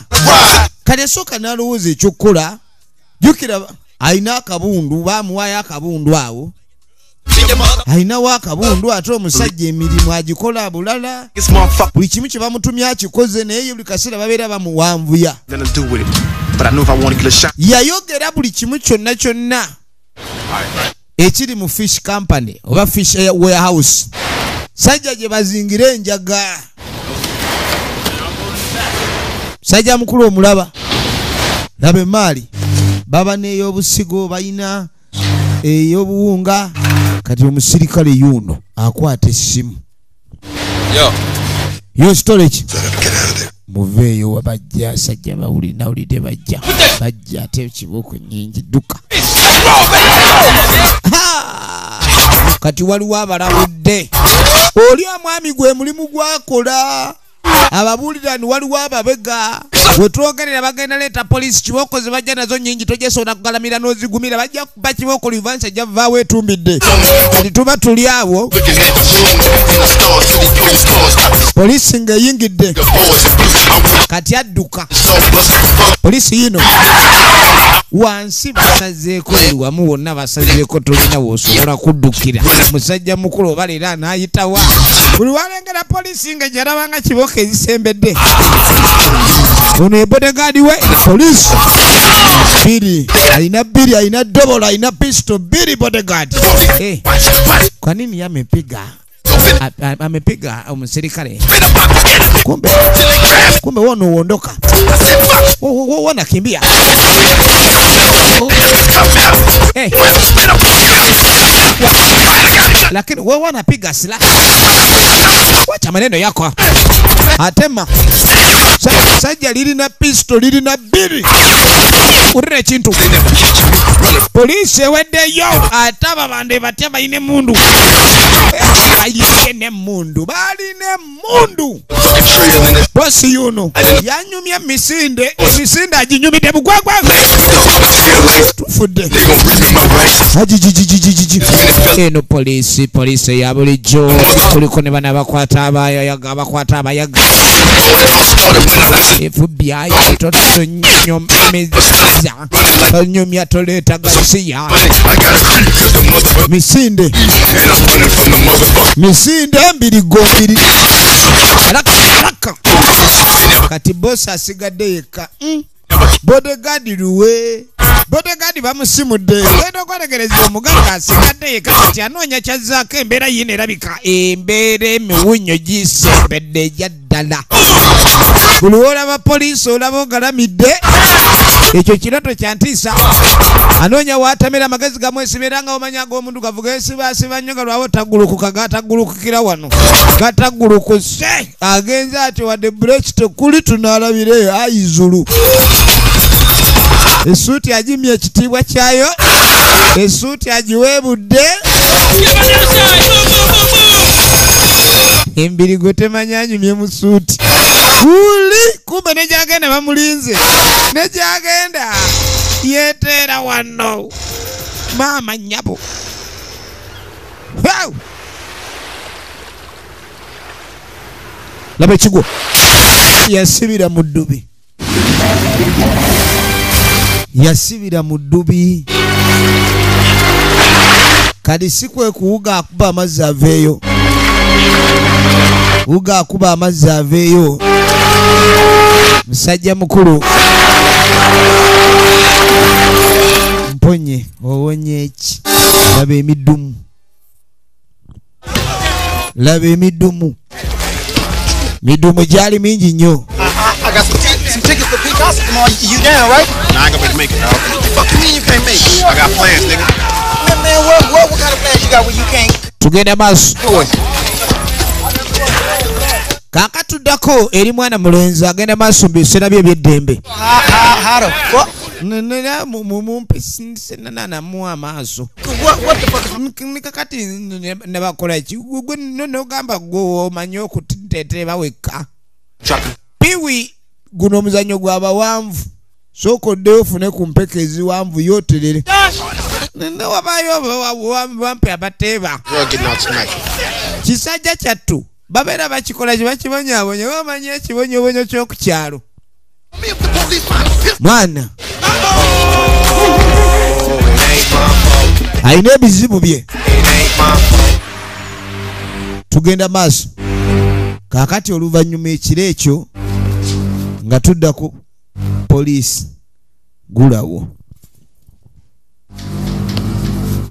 Kati asooka n'alowooza ekyokukola. Jjukira alina akabundu, baamuwaayo akabundu awo. Alinawo akabundu ate omusajja emirimu agikola bulala. Buli kimu kye bamutumya akikoze naye buli kaseera babeera bamuwanvuya. Yayogera buli kimu kyonna ekiri mu fish company oba fish warehouse. Sajja gye bazingira enjaga. Sajja mukulu omulaba. Laba emaali. Baba n'ey'obusigo bayina ey'obuwunga. Kati omusirikale yuno akwata essimu. Yo storage. Muveeyo wabajja sajja bawulidde bajja. Bajja ate ekibooko nnyingi dduka. Kati waliwo abalabudde. Oli omwami gwe mulimu gwakola. Ababuulirani waliwo ababega. Bwe twogerera bagenda leeta poliisi kibooko ze bajja nazo nnyingi tojesobola kugalamira n'ozigumira bajja kuba kibooko livansi ajja vaawo etumbidde. Kati tuba tuli awo. Poliisi ng'eyingidde. Kati adduka. Poliisi yino wansi basazeeko buli wamu wonna basazeeko tolina w'osobola kuddukira. Musajja mukulu oba leero anaayitawa. Buli walengera poliisi nga gyalabanga kibooko ezisembedde. Ono ye bodegaadi we poliisi. Biri alina biri alina dobola alina pisto biri bodegaadi. Kwa nini amepiga mserikali? Kumbe wono uondoka. Wana kimbia. Lakini wanapiga silaha. Wacha maneno yako. Atema. Sajja lirina pisto lirina biri. Urire chintu. Poliisi eweddeyo ataba bande batya bayine mundu. Ayine mundu. Baline mundu. Bosi yuno. Yanyumya misinde. Misinde ajinyumide bugwagwa. Tufudde. Eno poliisi ya bulijjo. Kuliko ne bana bakwata abayaga. FBI tonyumya toleeta gasiya. Misinde mbiri gombiri. Raka. Kati bosi asigadde yekka. Bodegaadi luwe. Bodegaadi bamusimudde. Wenda okwetegereza omugagga asigadde yekka kati anoonya kyazzaako embeera yino erabika embeera emiwunyo gisembedde ejya ddala. Buli olaba poliisi olaba ogalamidde. Ekyo kiroto kya ntiisa. Anoonya waatamira amagezi gamwesimira nga omanya ag'omundu gavuga esibaasiba nnyo nga lwawo taggulukuka gataggulukukira wano. Gataggulukuse. Agenze ati wadde buleki tekuli tunaalabire ayizulu. Esuuti agimye ekitiibwa kyayo. Esuuti agiweebudde. Embirigo temanyanyumye mu suuti. Uli kumbe nejagenda bamulinze. Nejagenda yeteera wano. Maama nyabo. Wow. laba ekigwo yasibira mu ddubi kati si kwe kuwuga akuba amazzi aveeyo wuga akuba amazzi aveeyo musajja mukulu mponye owonye eki laba emiddumu midumu gyali mingi nnyo. I got some tickets for Picasso tomorrow. You down, right? Nah, I ain't gonna be able to make it, dog. What the fuck you mean you can't make it? I got plans, nigga. Man, what kind of plans you got when you can't? Tugenda maaso. Kakatuddako eri mwana mulenzi agenda maaso mbiseera bye ebyeddembe. How the fuck? Mumpesinanamu amaaso. What the fuck? Nikakati ne bakola ki? Gwe n'ogamba gwe omanyi okuteetera wekka. Piwi guno omuzannyo gw'abawanvu. Sooka oddeyo ofune ku mpeke eziwanvu yooterere. Ne wabaayo bampe abateeba. Kisajja kyattu. Babeera bakikola kye bakibonyaabonya bamanyi ekibonyobonyo ky'oku kyalo. Mwana alina ebizibu bye. Tugenda maaso. Kaakati oluvannyuma ekiro ekyo nga tudda ku poliisi gulawo.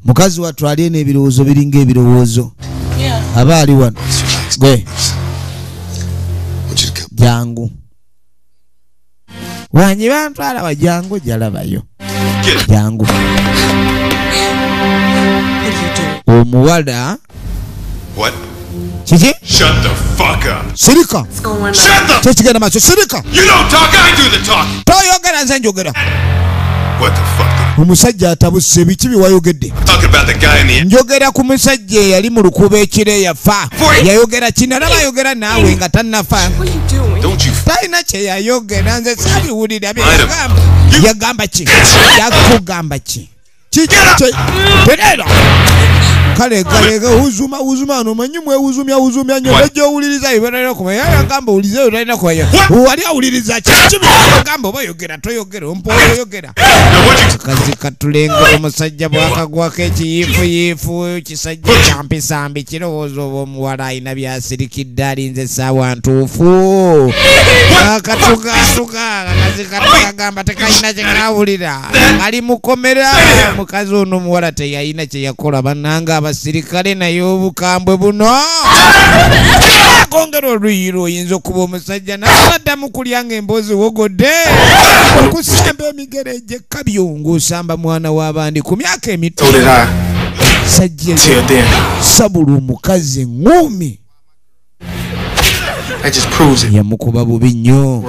Mukazi wattu ali n'ebirowoozo biringa ebirowoozo. Aba ali wano. Gwe jangu wanyi bantwala wajangu jalabayo jangu omuwala. What? Kiki? Shut the fuck up. Sirika. Shut the Kyekigenda maaso. Sirika. You don't talk, I do the talking. Toyogera nze njogera. What the fuck? Omusajja atabuse biki bye wayogedde? Talking about the guy in the Njogera ku musajja eyali mu lukuba ekiro yafa. Yayogera kino nabayogera naawe nga tannafa. Don't you talina kye yayogera nze sabiwulira bye yagamba ki? Yakugamba ki? Terera. Kale uzuma ano manyi mwewuzumya nnyo bajja owuliriza ibonera kumanya yagamba ulize utalina kumanya wali awuliriza ki yagamba oba yogera toyogera ompoyo yogera kazi katulengera omusajja bwakagwako ekiyiifuyiifu kisajja kyampisambi kirowooza oba omuwala alina byasirikidde alinze essaawa ntuufu akatugatuka akazi katugagamba tekalina kye kaawulira ali mukomera mukazi ono omuwala teyalina kye yakola bannanga abasirikale naye obukambwe buno kongera oluyiro oyinza okuba omusajja nasaddamu kulya nga emboozi wogodde okusamba emigere egyekabyo ng'osamba mwana w'abandi ku myaka emito sajja sabula omukazi eŋŋumi yamukuba bubi nnyo.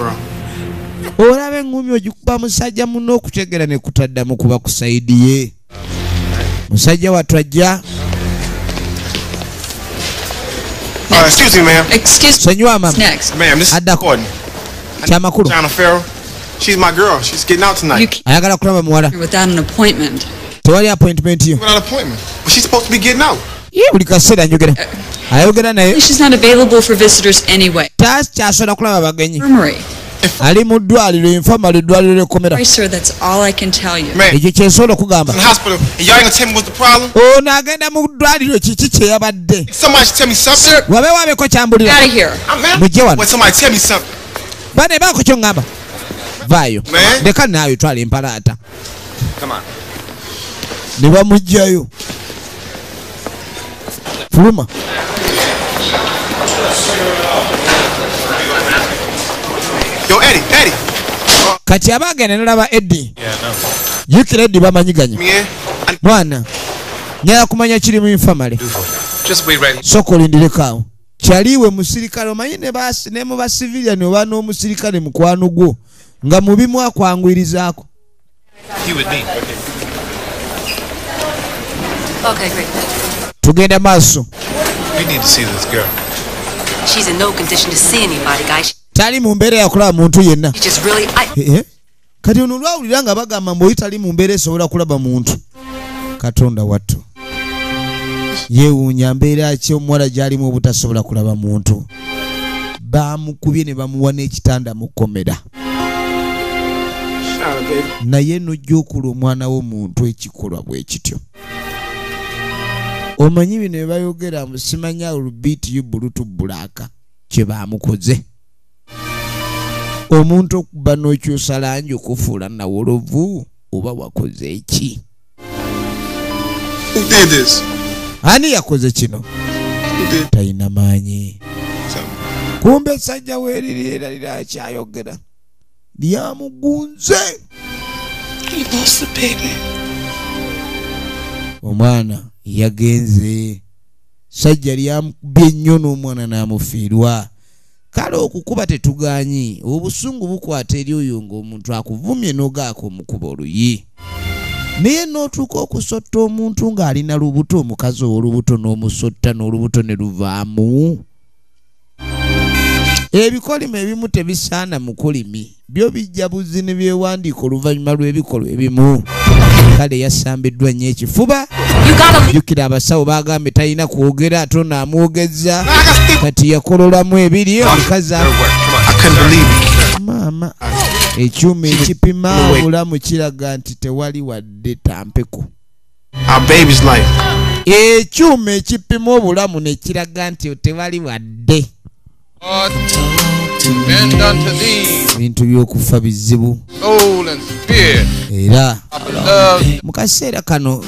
Olaba eŋŋumi ogikuba musajja muno okutegera ne kutaddamu kuba ku sayidi ye. Musajja wattu ajja. Excuse me, ma'am. Senyiwa mama. Ma'am, this is Gordon. Kyamakulu. China Farrell. She's my girl. She's getting out tonight. Ayagala kulaba muwala. Without an appointment. Tewali appointment yo. Without an appointment. But she's supposed to be getting out. Ye buli kaseera njogera. Ayogera naye. She's not available for visitors anyway. Kyasobola kulaba bagenyi. Infirmary. Ali mu ddwaliro infirmary ddwaliro ekkomera. Sorry sir, that's all I can tell you. Ekyo kyensobola okugamba. In the hospital. And y'all ain't gonna tell me what's the problem? Ono agenda mu ddwaliro kiki kye yabadde. Somebody should tell me something. Wabeeko kyambulira. Out of here. Mujje wano. Wait, somebody tell me something. Bane baako kyo ngamba. Vaayo. Leka naawe twala empalaata. Come on. Ne bamugjayo. Fuluma. Yo, Eddie. Kati abagenda nalaba Eddie. Yukira Eddie bamanyiganya. Mwana. Nyala kumanya kiri mu infirmary. Just wait right here. Soko lindirekawo. Kyaliwe musirikale omanyi ne mu basivilian oba n'omusirikale mukwano gwo nga mubimu akwangwirizaako. He with me. Okay, great. Tugenda maaso. We need to see this girl. She's in no condition to see anybody, guys. Tali mu mbeera yakulaba muntu yenna. She just really Kati ono lwawulira nga bagamba mbu oyitali mu mbeera esobola kulaba muntu. Katonda wattu. Yeewuunya mbeera ki omuwala gy'alimu obutasobola kulaba muntu. bamukubye ne bamuwa n'ekitanda mu kkomera. Naye nojja okula omwana w'omuntu ekikolwa bwe kityo. Omanyi bino bye bayogera mu simanya olubiiti y'ubbulutu bbulaaka kye baamukoze. Omuntu okuba n'okyusa langi okufuula nawolovu oba wakoze eki? Who did this? Ani yakoze kino? Talina maanyi. Kumbe sajja weerira lira akyayogera. Lyamugunze. He lost the baby. Omwana yagenze. Sajja lyamukubye nnyo n'omwana n'amufiirwa. Kale okukuba tetuganyi. Obusungu bukwata eri oyo ng'omuntu akuvumye n'ogaako omukuba oluyi. Naye n'otuuka okusotta omuntu ng'alina lubuto, omukazi olubuto n'omusotta n'olubuto ne luvaamu. Ebikolimo ebimu tebisaana mu kulimi. Byo bijja buzzi ne byewandiika oluvannyuma lw'ebikolwa ebimu. Kale yasambiddwa nnyo ekifuba. Jjukira abasawo bagambye talina kwogera ate ono amwogezza. Kati yakololamu ebiri omukazi. Maama. Ekyuma ekipima obulamu kiraga nti tewali wadde tampeku. Ekyuma ekipima obulamu ne kiraga nti tewali wadde. Bintu by'okufa bizibu. Era mu kaseera kano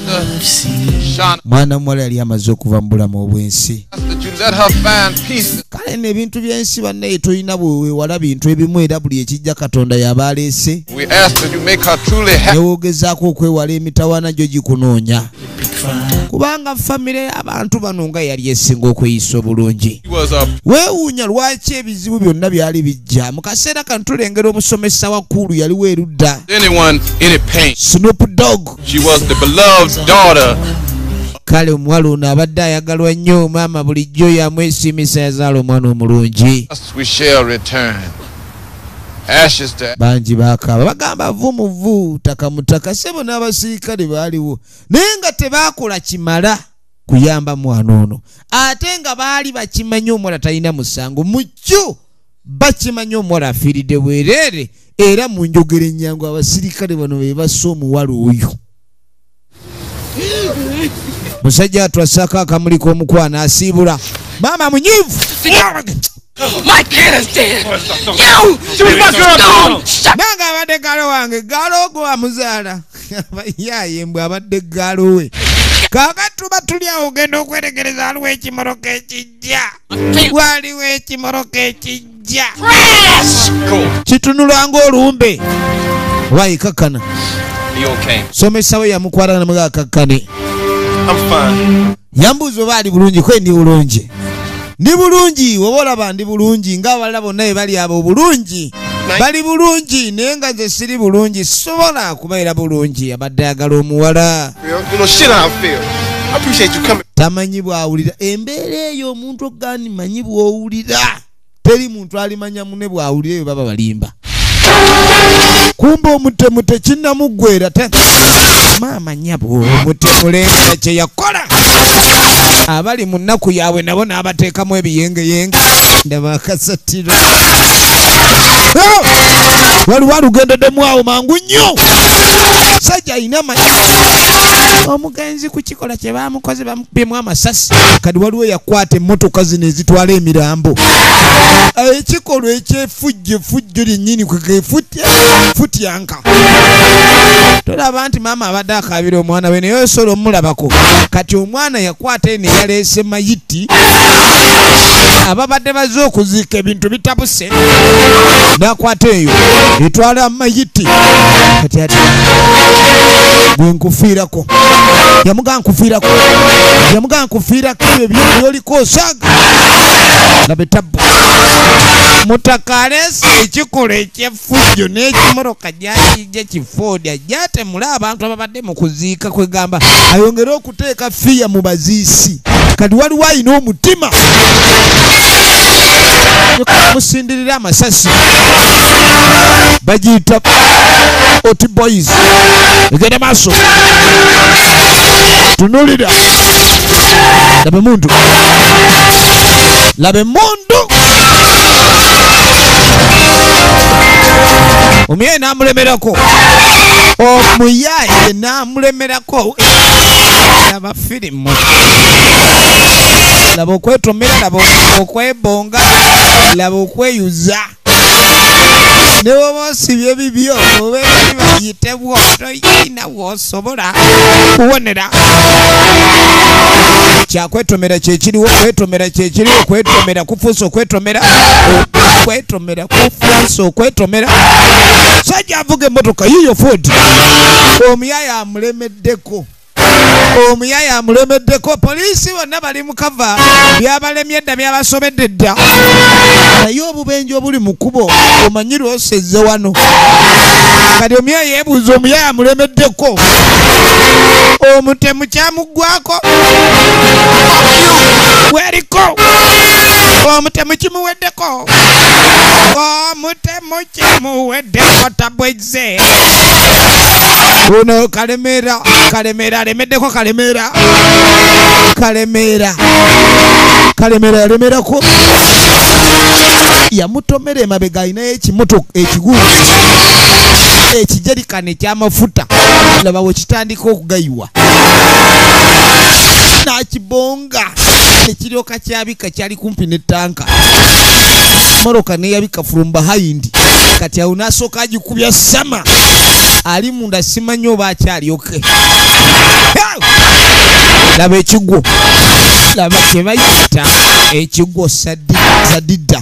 mwana muwala yali amaze okuva mu bulamu obw'ensi. Kale n'ebintu by'ensi bannaye tolina bwewala bintu ebimu era buli ekijja Katonda yaba aleese. Newogezaako okwewala emitawaana gyo gikunoonya. Kubanga famire y'abantu bano nga yali esinga okweyisa obulungi. Weewuunya lwaki ebizibu byonna byali bijja. Mu kaseera kano tulengera omusomesa wa kkulu yali weerudda. Snoop Dogg. She was the beloved daughter. Kale omuwala ono abadde ayagalwa nnyo, maama bulijjo yamwesimisa yazaala omwana omulungi. We shall return. Ashes to bangi baakaaba bagamba vumuvu ttaka mutaka. Ssebo n'abasirikale baaliwo naye nga tebaakola kimala kuyamba mwana ono, ate nga baali bakimanyi omuwala talina musango. Mu kyo bakimanyi omuwala afiiridde bwereere, era mu njogera ennyangu abasirikale bano be bassa omuwala oyo. Musajja atwasaako akamuli k'omukwana asiibula. Maama munyiivu. My kid is dead. You! She was my girl. Nanga abadde gaalo wange, gaalo gwe wamuzaala. Yaaye mbwe abadde gaalo we. Kaakati tuba tuli awo ogenda okwetegereza waliwo ekimoroka ekijja. Waliwo ekimoroka ekijja. Kitunula ng'olumbe. Waayikakkana. Somesa we yamukwata namuga akakkane. Yambuuza oba ali bulungi. Kwe ndi bulungi. Ndi bulungi oba olaba ndi bulungi ng'abalala bonna bwe bali abo bulungi. Bali bulungi naye nga nze siri bulungi, sobola kubeera bulungi. Abadde ayagala omuwala. Tamanyi bw'awulira embeera eyo. Omuntu ogani manyi bw'owulira. Teri muntu alimanya munne bw'awulira eyo baba balimba. Kumbe omutemu tekinnamuggwera te. Maama nnyabo omutemulengera kye yakola. Abali mu nnaku yaabwe nabo n'abateekamu ebiyengeyenge. Ndaba akasatiro. Waliwo alugendeddemu awo mangu nnyo. Sajja alina manyi. Omugenzi ku kikola kye baamukoze bamukubyemu amasasi. Kati waliwo yakwata emmotoka zino ezitwala emirambo. Ekikolwa ekyefujjo lyennyini kwe futyanka. Tolaba nti maama abadde akaabira omwana we naye osobola omulabako. Kati omwana yakwata eno eyaleese mayiti. Ababadde baze okuziika ebintu bitabuse. N'akwata eyo etwala mayiti. Kati ati gwe nkufiirako. Yamugaa nkufiirako. Yamugaa nkufiirako ebyo byoliko osaaga. Laba etabbu. Mutaka aleese ekikola ekyeffujjo n'ekimoroka gyakijja kifoodi ajja atemula abantu ababadde mu kuziika kwegamba ayongere okuteeka fiya mu baziisi. Kati waliwo alina omutima. Musindirira amasasi. Bagiyita Oti Boys. Egenda maaso. Tunulira. Laba emundu. Laba emundu. omuyaye n'amulemerako omuyaye n'amulemerako laba firimu laba okwetomera laba okwebonga laba okweyuza ne woba osibye bibyo obeera bibayitebwa toyina woosobola kuwonera kyakwetomera kyekiriwo okwetomera kyekiriwo okwetomera kufuusa okwetomera okwetomera kufuusa okwetomera sajja avuga emmotoka yiyo Ford omuyaye amulemeddeko poliisi bonna bali mu kava byabalemye dda byabasobedde dda naye obubenje obuli mu kkubo omanyi lwosezze wano kati omuyaye yeebuuza omuyaye amulemeddeko omutemu kyamuggwako weriko omutemu kimuweddeko omutemu kimuweddeko tabweze uno Kalemera alemeddeko Kalemera yalemerako yamutomera emabega ayinayo ekimotoka ekigulu ekijerikani ekyamafuta laba wekitandika okugayiwa nakibonga ekiryoka kyabika kyali kumpi n'ettanka moroka neyabika from behind kati awo nasooka agikubya sama ali munda simanyi oba akyalyoke laba ekigwo laba kyebayita ekigwo sadida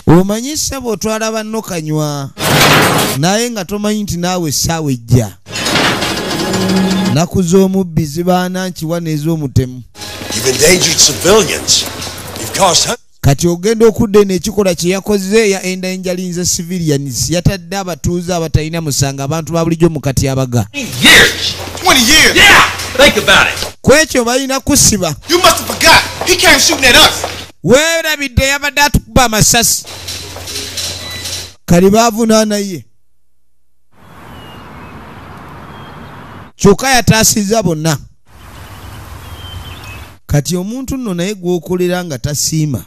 omanyi ssebo otwala banno kanywa naye nga tomanyi nti naawe essaawa ejja naku z'omubbi zibaana nkiwa n'ez'omutemu kati ogenda okudda n'ekikola kye yakoze ya endangering's civilians yatadde abatuuze abatalina musango abantu ba bulijjo mu katyabaga kwekyo balina kusiba weerabidde yabadde atukuba amasasi kali baavunaana ye kyokka yataasiza bonna kati omuntu nno naye gwokolera nga tasiima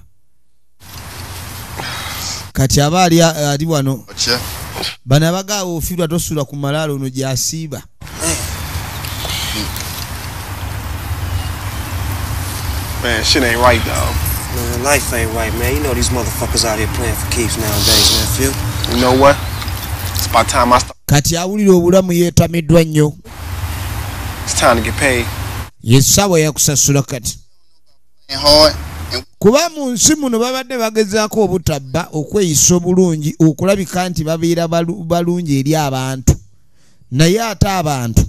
kati aba ali wano bano abagaawo ofiirwa tosula ku malaalo ono gyasiiba Man, shit ain't right, dog. Man, life ain't right, man. You know these motherfuckers out here playing for keeps nowadays, man. Phil. You know what? It's about time I start. kati awulira obulamu yeetamiddwa nnyo It's time to get paid. yessaawa yakusasula kati kuba mu nsi muno babadde bagezaako obutabba okweyisa obulungi okulabika nti babeera balungi eri abantu naye ate abantu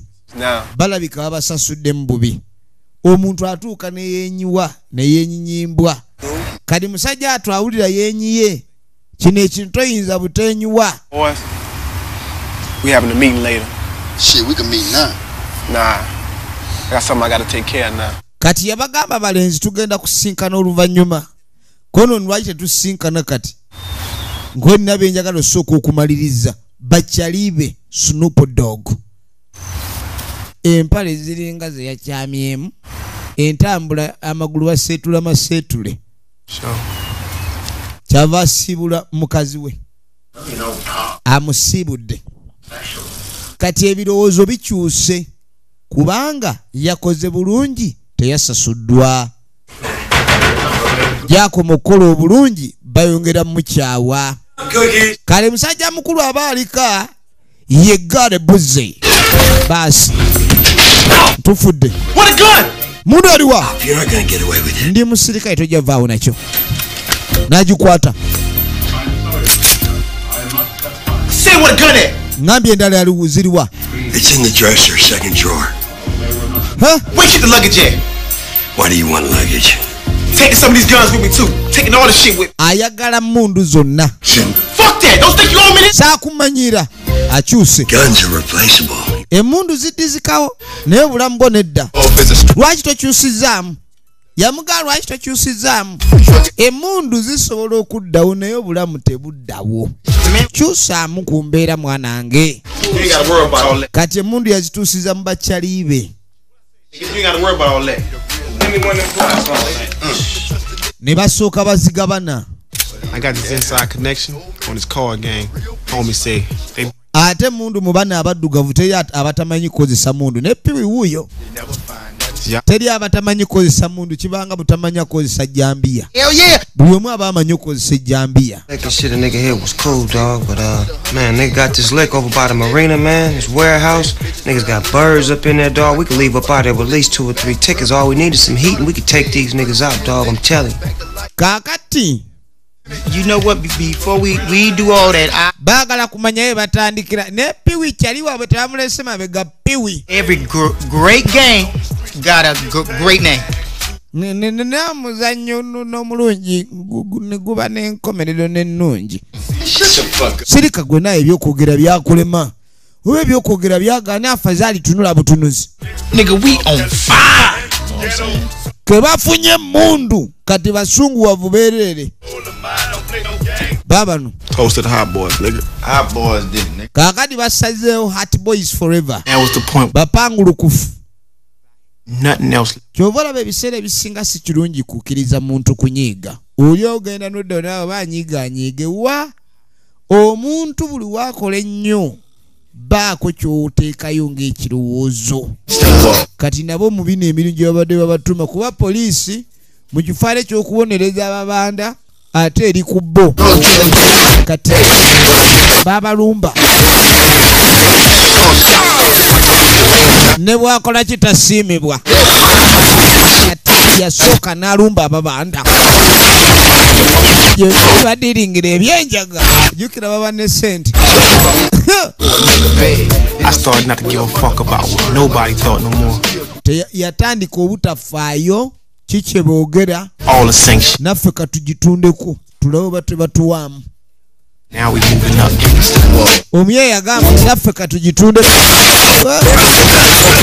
balabika babasasudde mu bubi omuntu atuuka neyenyiwa neyenyimbwa kati musajja atwawulira yenyiye kino ekintu toyinza butenyiwa We having a meeting later. Shit, we can meet now. Nah, I got something I gotta take care of now. kati yabagamba balenzi tugenda kusinkana oluvannyuma kono lwaki tetusinkana kati ng'olina benjagala osooka okumaliriza bakyalibe Snoop Dogg empale ziringa ze yakyamyemu entambula amagulu baseetula maseetule kyava asiibula mukazi we amusiibudde kati ebirowoozo bikyuse kubanga yakoze bulungi teyasasuddwa gyakoma okukola obulungi bayongera mukyawa kale musajja mukulu aba alika yeggale buzze baasi tufudde mundu aliwa ndi musirikale tojja vaawo nakyo nagikwata ngambye endala ziriwa It's in the dresser, second drawer. Huh? Where keep the luggage at? Why do you want luggage? Taking some of these guns with me too. Taking all the shit with me. ayagala mundu zonna Fuck that! Don't think you owe me this? saakumanyira akyuse Guns are replaceable. emundu ziddizikawo naye obulamu bwo nedda lwaki tokyusizaamu yamugala lwaki tokyusizaamu emundu zisobola okuddawo naye obulamu tebuddawo kyusaamu ku mbeera mwanange kati emundu yazituusiza mu bakyaliibe Ne basooka bazigabana. I got this inside connection on this card game. Homie say they ate mundu mu bana abaddugavu teri abatamanyi kozesa mundu ne piwi wuyo teri abatamanyi kozesa mundu kibanga butamanya kozesa jambia. Hell yeah. Buli omu abamanyi kozesa jambia. That shit a nigga here was cool, dog, but man, they got this lick over by the marina, man. This warehouse, niggas got birds up in there, dog. We could leave up out there with at least 2 or 3 tickets. All we need is some heat, and we could take these niggas out, dog. I'm telling you. Kakati. You know what? Before we do all that, bagala kumanya ye batandikira ne piwi kyali wabwe tamulese mabega piwi. Every great game got a great name. Na muzanyo n'omulungi ne guba n'enkomerero n'ennungi. Sirika gwe naye ebyokwogera byakulema. Oba ebyokwogera byagaana afazali tunula butunuzi. Nigga, we on fire. Ke bafunye mundu kati basungu wavuberere. Babano. Toast to the hot boys, nigga. Hot boys didn't, nigga. Kakadi basazeo hot boys forever. That was the point. Bapangulukufu. Nothing else. Kyovola bebisere ebisinga si kirungi kukiriza muntu kunyiga. Oli ogenda noddo nawe banyiga nyige wa omuntu buli wakola ennyo baako kyoteekayo ng'ekirowoozo. Kati nabo mu bino emirimu gye babadde babatuma kuba poliisi mu kifaale ky'okubonereza ababanda ate eri ku bo kati babalumba ne bwakola kitasiimibwa yasooka n'alumba ababanda badiringira ebyenjaga jukira baba ne sente. I started not to give a fuck about what nobody thought no more. Yatandika obutafaayo kiki boogera All the sanction. Naffe katugitundeko tulabe bate batuwaamu. Now we moving up. Omye yagamba naffe katugitundeko.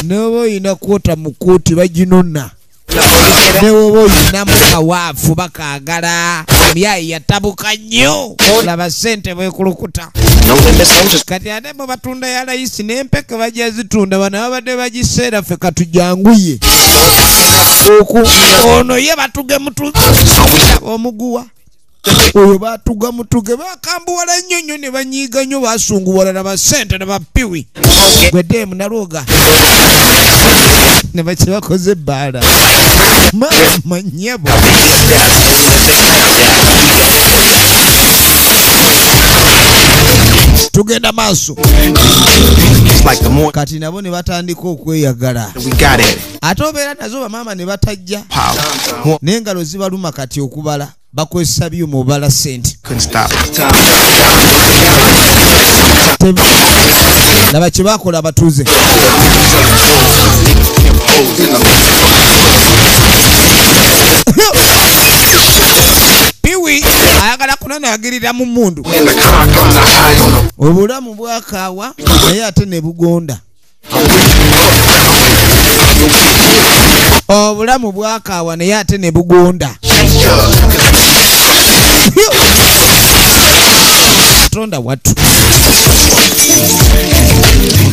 N'oba oyina kwota mu kkooti baginona. N'oba oyina mu kawaafu bakaagala. Omyayi yatabuka nnyo. Laba ssente bwekulukuta. Kati ate bo batunda ya layisi n'empeke bajja zitunda bano babadde bagiseera ffe katujanguye. Ono ye batuge mutuge omuguwa. Oyo batuga mutuge bakambuwala nnyo ne banyiiga nnyo basunguwala na basente ne bapiwi. Gwe demu naloga. Ne bakibakoze ebbaala. Manyabo. Tugenda maaso. Kati nabo ne batandika okweyagala. Ate obeera nazo bamaama ne batajja. N'engalo zibaluma kati okubala. Bakozesa byuma obala sente. Laba kye bakola abatuuze. Piwi ayagala kunanaagirira mu mmundu. Obulamu bwakaawa naye ate ne bugonda. Obulamu bwakaawa naye ate ne bugonda. Tonda watu.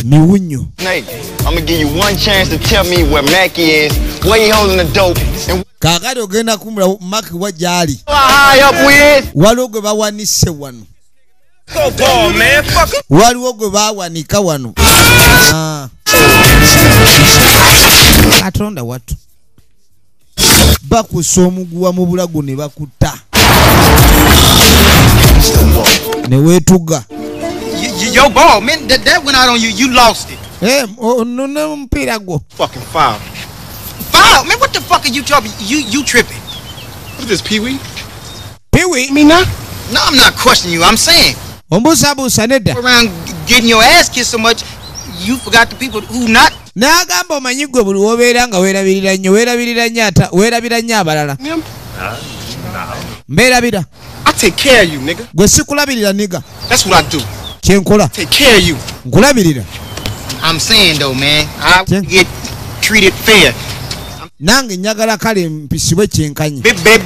Miwunyo. Nate, I'm gonna give you one chance to tell me where Mackie is, where he holding the dope, and kakati ogenda kumula Mackie wajali. High up with. Waliwo gwe bawanise wano. Go ball, man. Fuck. Waliwo gwe bawanika wano. Atonda watu. Bakusa omuguwa mu bulago ne bakutta. Ne wetuga. Yo ball, man, that went out on you. You lost it. Hey, no mpira go. Fucking foul. Foul? Man, what the fuck are you talking? You tripping. What is this, Pee-wee? Pee-wee? Me not? No, I'm not questioning you. I'm saying. Ombusabusa nedda. Around getting your ass kissed so much, you forgot the people who not. N'agamba omanyi gwe buli wobeera nga weerabirira nnyo abalala. Mbeerabira. I take care of you, nigga. Gwe sikulabirira nigga. That's what I do. Kyenkola. Take care of you. Nkulabirira. I'm saying though, man, I get treated fair. Nange njagala kale mpisibwe kyenkanyi.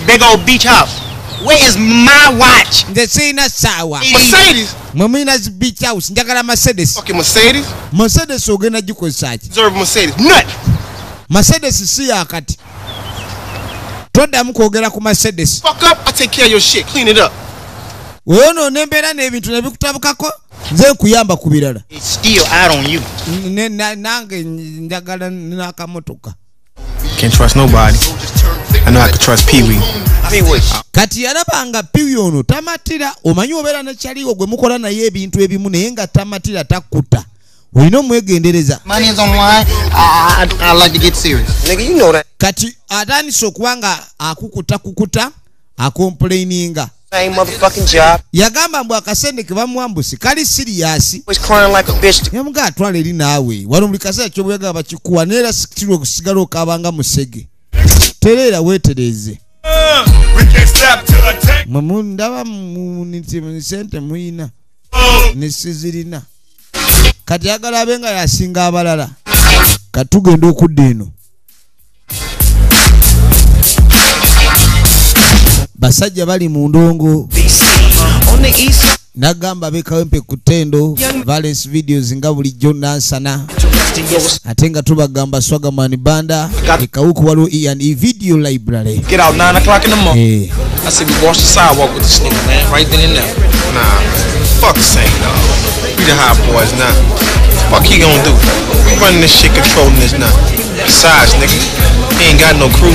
Big old beach house. Where is my watch? Nze sirina ssaawa. Mercedes. Mwe mulina beach house njagala Mercedes. Fucking Mercedes. Mercedes ogenda gikozesa ki? Deserve Mercedes. Nut. Mercedes si yakati. toddamu kwogera ku Mercedes. Fuck up, I take care of your shit. Clean it up. Weono nembeera n'ebintu ne bikutabukako nze nkuyamba ku birala. It's still out on you. Nange njagala n'akamotoka. Can't trust nobody. I know I can trust Pee-wee. Kati yalabanga Pee-wee ono tamatira, omanyi obeera ne kyaliwo gwe mukola naye ebintu ebimu naye nga tamatira takkuta. Olina omwegendereza. Money is on the line. I like to get serious. Nigga, you know that. Kati atandise okuba nga akukuta akomplaininga. Same motherfucking job. Yagamba mbu akasente ke bamuambusi kali serious. Was crying like a bitch. Yamuga atwala eri naawe. Wano buli kaseera ky'obuyagala bakikuwa neera sikirwa okusigala okabanga musege. Tereera weetereze. Ndaba mu sente muyina ne sizirina. Kati yagala abenga yasinga abalala. Katugenda okudda eno. Basajja bali mu ndongo. Nagamba bekawempe ku ttendo Valence videos nga bulijjo nansana. Ate nga tubagamba Swagaman Banda ekawuku waliwo video library. Get out 9 o'clock in the morning. I said we wash the sidewalk with this nigga, man. Right then and there. Nah, fuck the same, dog. We the hot boys now. Fuck he gonna do? We running this shit, controlling this now. Besides, nigga, he ain't got no crew.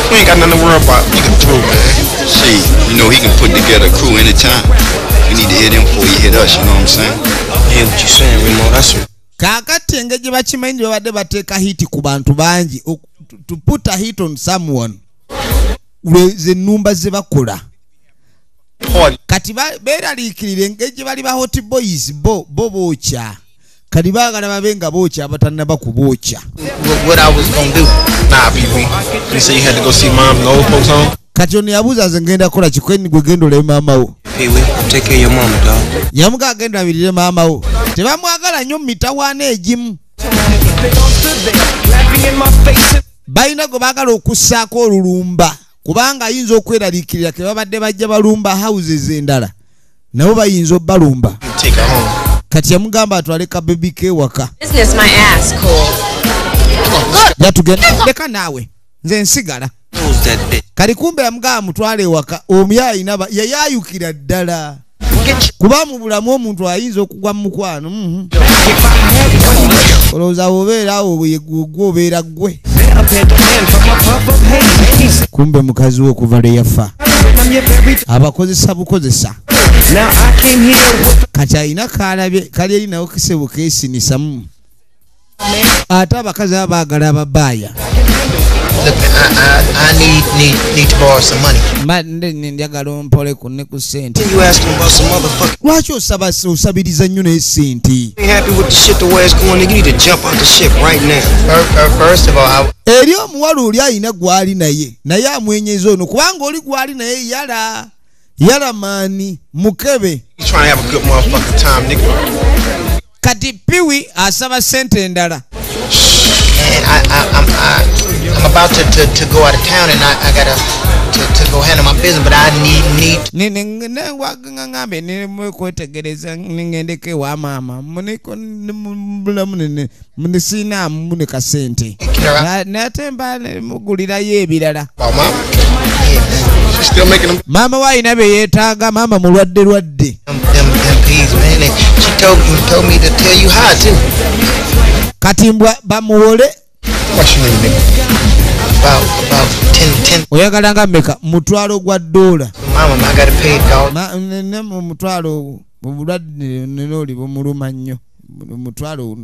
We ain't got nothing to worry about. We can through, man. See, you know he can put together a crew anytime. We need to hit him before he hit us, you know what I'm saying? Yeah, what you saying, Remo? That's it. Kakati engeri bakimanyi babadde bateeka hiti ku bantu bangi to put a hit on someone ze nnumba ze bakola. Kati beeraliikirira engeri bali ba hot boys bo bookya. Kati baagala babenga bookya abatannaba kubookya. What I was gonna do? Nah, Pee-wee. You say you had to go see mom and old folks home? Kati ono yabuuza nze ngenda kukola kikweni gwe genda olebe maama wo. Pee-wee, take care of your mama, dog. Yamuga agenda abirire maama wo. Tebamwagala nnyo mu mitawaana egimu. Balina gwe baagala okussaako olulumba kubanga ayinza okweraliikirira ke babadde bajja balumba houses endala nabo bayinza obbalumba. Kati yamugamba atwale kabebi ke waka. Leka naawe nze nsigala. Kali kumbe yamugamba mutwale waka omuyayi naba yayayukira ddala. Kuba mu bulamu omuntu ayinza okugwa mu mukwano. Olowooza obeerawo gwobeera gwe. Kumbe mukazi we okuva lwe yafa abakozesa bukozesa. Kati alina kalabye kali eri nawo kisebo keesinisamu. Ate abakazi aba baagala ababaaya. Look, I need to borrow some money. Njagala ompole ku ne ku sente. You asking about some motherfucker? Lwaki osabiriza nnyo naye sente? Ain't happy with the shit the way it's going, nigga. You need to jump out the ship right now. First of all, eri omuwala oli alina gwali naye amwenyeza ono kubanga oli gwali naye yala maani mukebe. You trying to have a good motherfucking time, nigga. Kati Pee-wee asaba sente endala. I'm about to go out of town and I gotta to go handle my business, but I need ne wagangambe ne mwekotegereza ningendeke wa mama muniko mbulamu ne munisina mune kasente na temba mugulira yebirala. Mama wa inabe yetaaga mama mulwadde them peas, man. And she told me to tell you how too. Kati mbwa bamuwole. What's your name, nigga? About 10. Oyagala nga mmeka mutwalo gwa $. Mama, I gotta pay $1. Ne mutwalo bulwadde nenoli bumuluma nnyo. Mutwalo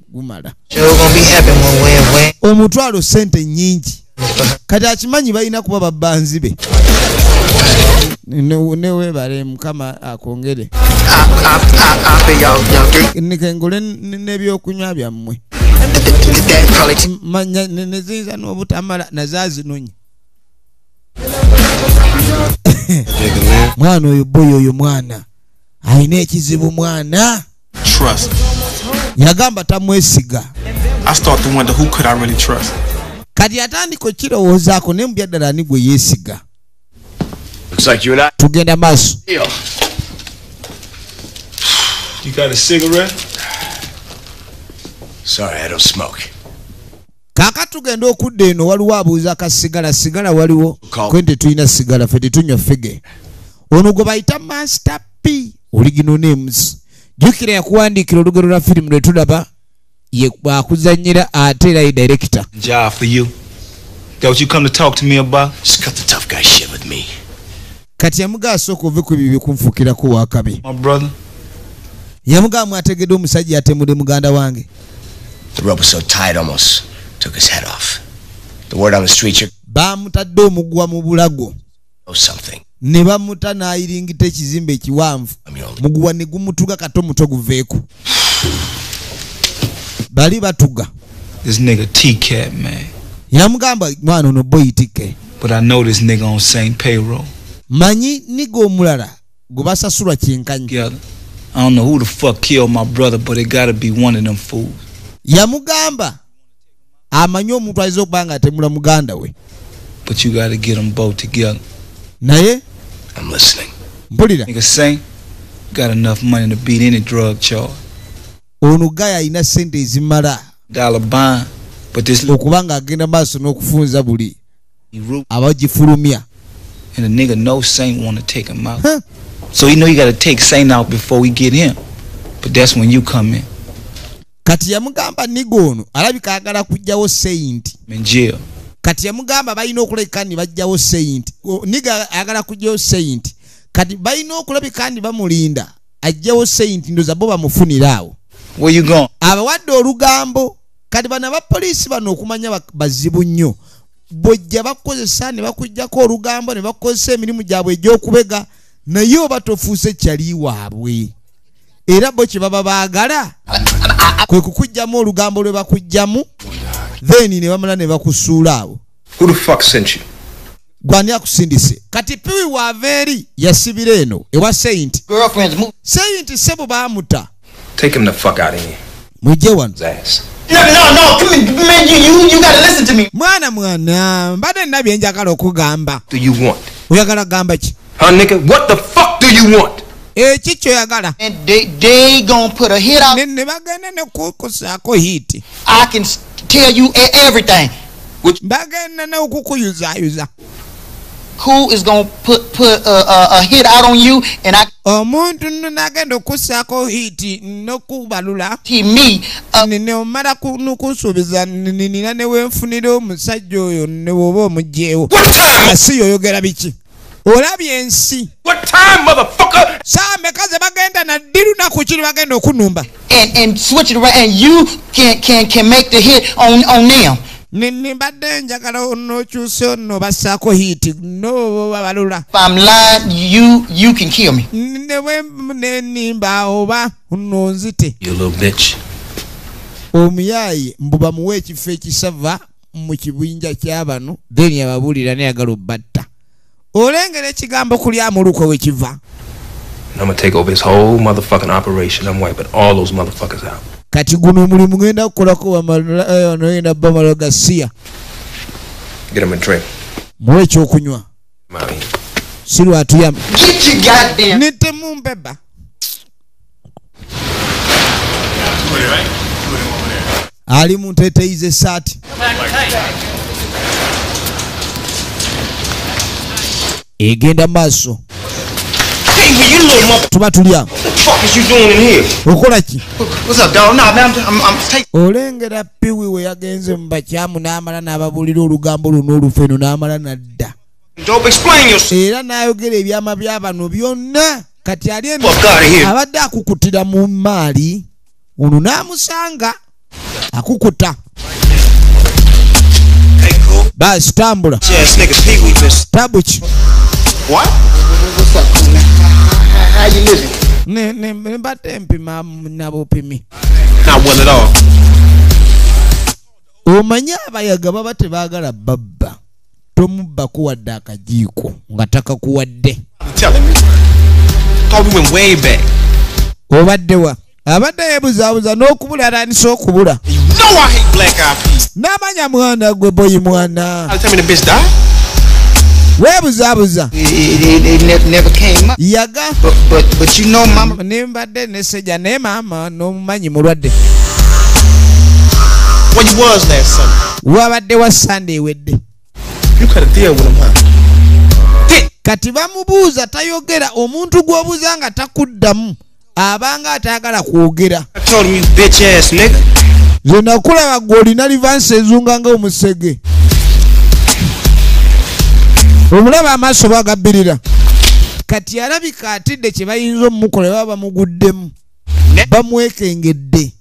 gumala. Sure gonna be happy when. Omutwalo sente nyingi. Kati akimanyi balina kuba babbanzi be. Ne webale mukama akongere. Nikengole n'ebyokunywa byammwe. Manya neziza n'obutamala nazazi nonyi. Mwana oyo boy oyo mwana alina ekizibu mwana. Trust. Yagamba tamwesiga. I start to wonder who could I really trust. Kati atandika okirowoozaako ne mbya ddala ani gwe yeesiga. Looks like you and I. Tugenda maaso. You got a cigarette? Sorry, I don't smoke. Kakatugenda okudda eno waliwo abuuza sigala waliwo kwente tulina sigala ffe tetunywa fege. Ono gwe bayita Master P original names. Jukira yakuwandiikira olugero lwa firimu lwe tulaba ye akuzannyira ate era ye director. Job for you. That what you come to talk to me about? Just cut the tough guy shit with me. Kati yamugaasa okuva ku bibi kunfukirako wakabi. My brother. Yamugamba ategedde omusajja atemudde muganda wange. The rope was so tight almost took his head off. The word on the street bamutadde omugwa mu bulago. know something. Ne bamuta n'ayiringita ekizimbe ekiwanvu. Muguwa ne gumutuga kato muto guveeko. Bali batuga. This nigga T-Cat, man. Yamugamba mwana ono boy T-Cat. But I know this nigga on same payroll. Manyi nigo omulala gubasasulwa kyenkanyi. I don't know who the fuck killed my brother, but it gotta be one of them fools. Yamugamba amanyi omuntu ayinza okuba nga atemula muganda we. But you gotta get them both together. Naye I'm listening. Mpulira. Nigga Saint got enough money to beat any drug charge. Ono gaya ina sente ezimala. Dollar bond, but this okubanga agenda maaso n'okufunza buli abagifulumya. And the nigga knows Saint want to take him out. Huh? So he know you gotta take Saint out before we get him. But that's when you come in. Kati yamugamba nigo ono alabika agala kujjawo Saint in jail. Kati yamugamba balina okulabika ni bajjawo Saint. Niga agala kujjawo Saint. Kati balina okulabika ni bamulinda ajjawo Saint ndoza bo bamufuniraawo. Where you going? Abawadde olugambo. Kati bana ba police bano okumanya bazibu nnyo. Bojja bakozesa ne bakujjako olugambo ne bakozesa emirimu gyabwe egy'okubega naye oba tofuuse kyali waabwe. Era bo kye baba baagala kwe kukujjamu olugambo lwe bakujjamu then ne bamala ne bakusuula awo. Who the fuck sent you? Gwani akusindise. Kati Piwi Waveri yasibira eno ewa Saint. Saint sebo baamuta. Take him the fuck out of here. Mujje wano. No, come in, man, you gotta listen to me. Mwana, mbade nabye njagala okugamba. Do you want? Oyagala gamba ki? Huh, nigga? What the fuck do you want? Chicho yagala. And they gonna put a hit out. Ne bagenda ne kukusako hit. I can tell you everything. Bagenda ne okukuyuza. Who is gonna put a hit out on you and I omuntu nagenda okusako hit nokubalula me ne omala kusuubiza nina ne wenfunira omusajja oyo ne woba omugyewo asi yoyogera biki olabye ensi what time motherfucker saa mekaze bagenda na ddi lunaku kiri bagenda okunumba and switch it around and you can make the hit on them. Nimbadde njagala onokyuse ono basaako hiti no babalula. If I'm lying, you can kill me. Ne nimba oba nonzite. You little bitch. Omuyayi mbuba muwe ekifo ekisava mu kibinja ky'abano then yababulira ne yagala obbatta. Olengera ekigambo kuli amuluko we kiva. I'm gonna take over this whole motherfucking operation. I'm wiping all those motherfuckers out. Kati guno omulimu ngenda kukolako wanoyenda bamalo gasiya. Get him a drink. Muwe ekyokunywa. Sirwa atuyame. Get you goddamn. Nite mumbeba. Ali munteteize saati. Egenda maaso. Hey, you little mother. Tuba tulya. What the fuck is you doing in here? Okola ki? What's up, dog? Nah, man, I'm taking. Olengera Piwi we yagenze mu bakyamu n'amala n'ababulira olugambo luno olufeno n'amala nadda. Don't explain yourself. Era n'ayogera ebyama by'abano byonna kati ali eno abadde akukutira mu maali ono n'amusanga akukuta. Basi tambula. Tabu ki? What? What's up, man? How you living? Ne mbadde mpima nabupimi. Not well at all. Omanyi abayaga baba tebaagala babba. Tomubba kuwadde akajiiko nga takakuwadde. Thought we went way back. Obadde wa? Abadde yebuzaabuza n'okubula atandise okubula. You know I hate black eyed peas. N'amanya mwana gwe boyi mwana. Tell me the bitch died? Webuzaabuza. It never came up. Yaga. But you know mama. Nimbadde nesejja ne maama n'omumanyi mulwadde. Where you was last Sunday? Wabadde wa Sunday wedde. You cut a deal with him, huh? Kati bamubuuza tayogera omuntu gw'obuuza nga takuddamu abanga atayagala kwogera. I told him, you bitch ass nigga. Ze nakulaba gw'olina livansi ezunga nga omusege. Omulaba amaaso bagabbirira. Kati alabika atidde kye bayinza omukola baba bamuguddemu. Bamwekengedde.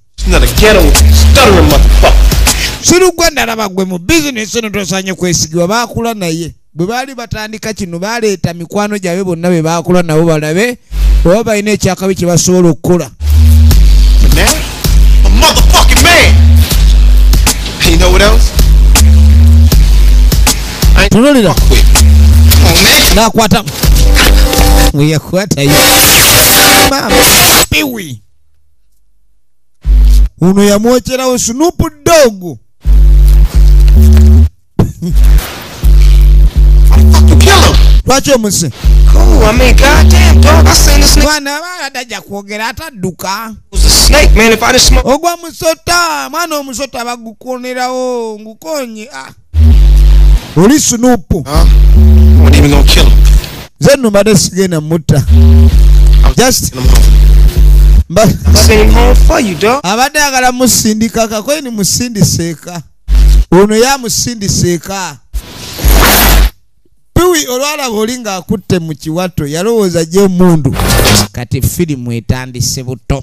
Sirugwa nalaba gwe mu bizinesi eno tosanye kwesigibwa baakula naye. Bwe baali batandika kino baleeta mikwano gyabwe bonna be baakula nabo balabe oba balina ekyakabi kye basobola okukola. A motherfucking man. You know what else? Tunulira. Nakwata. Weyakwata yo. Mama. Piwi. Uno yamwocherawo Snoop Dogg. Lwaki omuse? Cool, I mean, goddamn, dog, I seen this nigga. Mwana adajja kwogera atadduka. It was a snake, man, if I didn't smoke. Ogwa musota, mwana omusota bagukonerawo, ngukonye. Oli Snoop. Wasn't even gonna kill him. Zeno mbadde sigenda mutta. Just send him home for you, dog. Abadde agala musindika kakweni musindiseeka. Ono yamusindiseeka. Piwi olwalaba oli ng'akutte mu kiwato yalowooza gye mundu. Kati firimu etandise buto.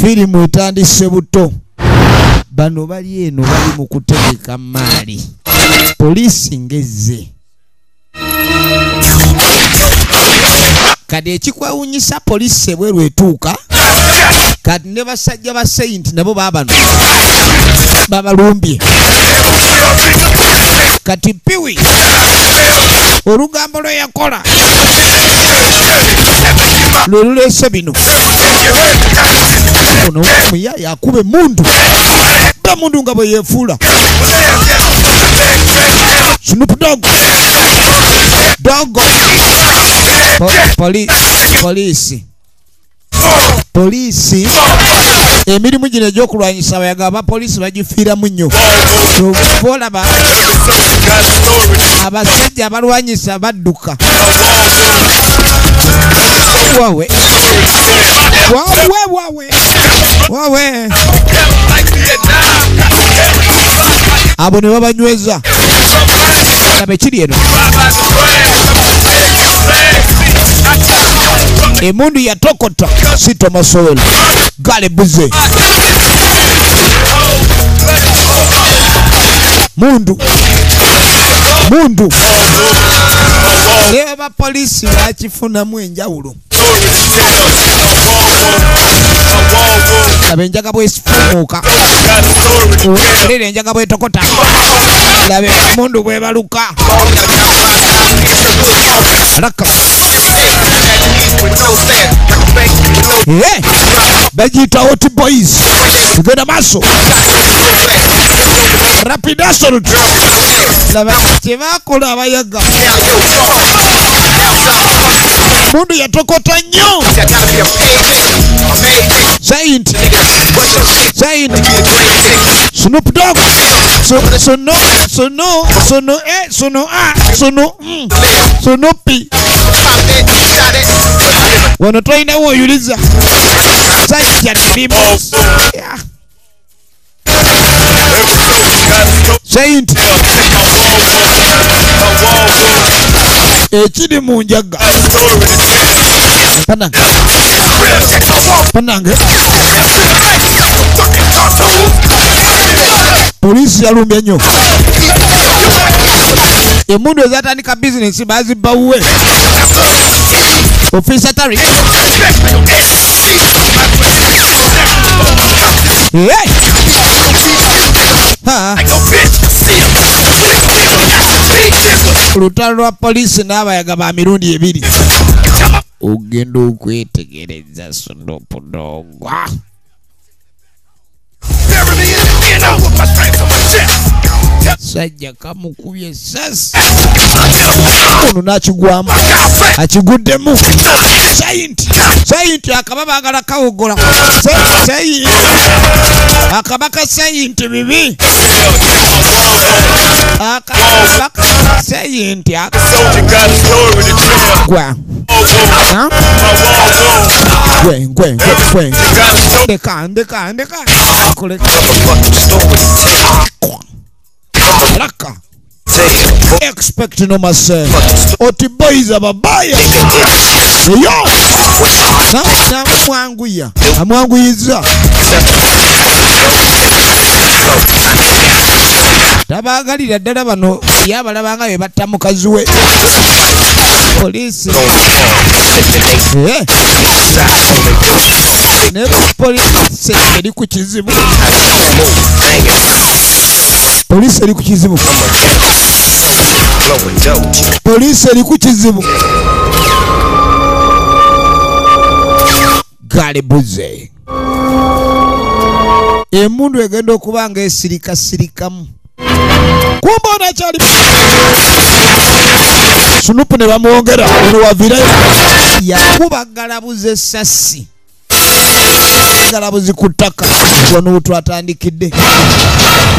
Firimu etandise buto. Bano bali eno bali mu kutegeka maali. Poliisi ngezze. Kati ekikwewuunyisa poliisi ebweru etuuka. Kati ne basajja ba Saint nabo babano babalumbye. Kati Piwi olugambo lwe yakola lwe luleese bino. Ono muya yakube mundu ba mundu nga bwe yefuula. Snoop Dogg Poliisi emirimu gino egy'okulwanyisa abayaga abapoliisi bagifiiramu nnyo. Olaba abasajja abalwanyisa badduka. Wawe abo ne babanyweza. Laba ekiri eno. Emundu yatokota Sito Masowelo gale buze mundu leba polisi bakifunamu enjawulo. Labe enjaga bwesifumuuka lera enjaga bwetokota. Labe mundu bwebaluka laka. Bagita Hot Boys tugenda maaso Rapid Assault. Laba kyebakola abayaga mundu yatokota nnyo. Saint Snoop Dogg sono pi wano tolina woyuliza sajja Dreams. Saint ekiri mu njaga panange poliisi yalumbye nnyo. Emundu ezatandika bizinesi bazibbawuwe. Officer Tariq olutalo lwa poliisi n'abayaga ba mirundi ebiri. Ogenda okwetegereza Snoop Dogg. Sajja kamukubye sasi. Ono nakigwamu. Akiguddemu. Sayinti akababa agala kawogola. Sayinti. Akabaka sayinti bibi. Akabaka sayinti. Gwa. Gwen. Ndeka. Laka. Expect no myself. Oti boys ababaya. Yo. Amwanguya. Amwanguyiza. Tabagalira ddala bano yabalabanga be batta mukazi we. Police. Ne police eri ku kizibu. Police eri ku kizibu. Police eri ku kizibu. Galibuze. Emundu egenda okubanga esirikamu. Kumbona kyali. Sunupu ne bamwongera ono wavirayo. Yakuba galabuze sasi. Galabuzi kutaka. Wano twatandikidde.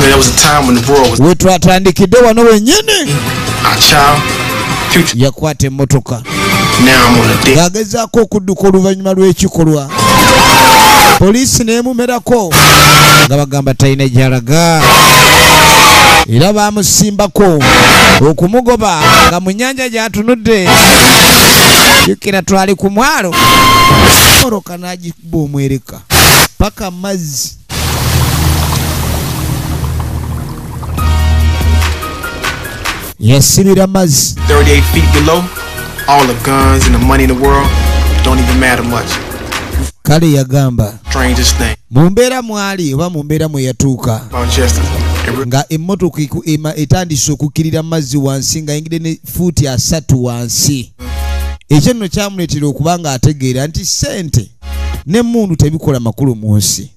There was a time when the world was. We twatandikidde wano wenyini. Our child. Future. Yakwata emmotoka. Now I'm on a date. Yagezaako okudduka oluvannyuma lw'ekikolwa. Poliisi n'emumerako nga bagamba talina gy'alaga. Era baamusimbako okumugoba nga mu nnyanja gy'atunudde. Jjukira twali ku mwalo. Moroka n'agikuba omwereka paka mazzi. Yasibira mazzi. 38 feet below, all the guns and the money in the world don't even matter much. Kale yagamba Strangest thing. mu mbeera mwali oba mu mbeera mwe yatuuka nga emmotoka etandise okukkirira mazzi wansi nga yingidde ne fuuti 3 wansi. Ekyo nno kyamuleetera okuba nga ategeera nti ssente n'emmundu tebikola makulu mu nsi.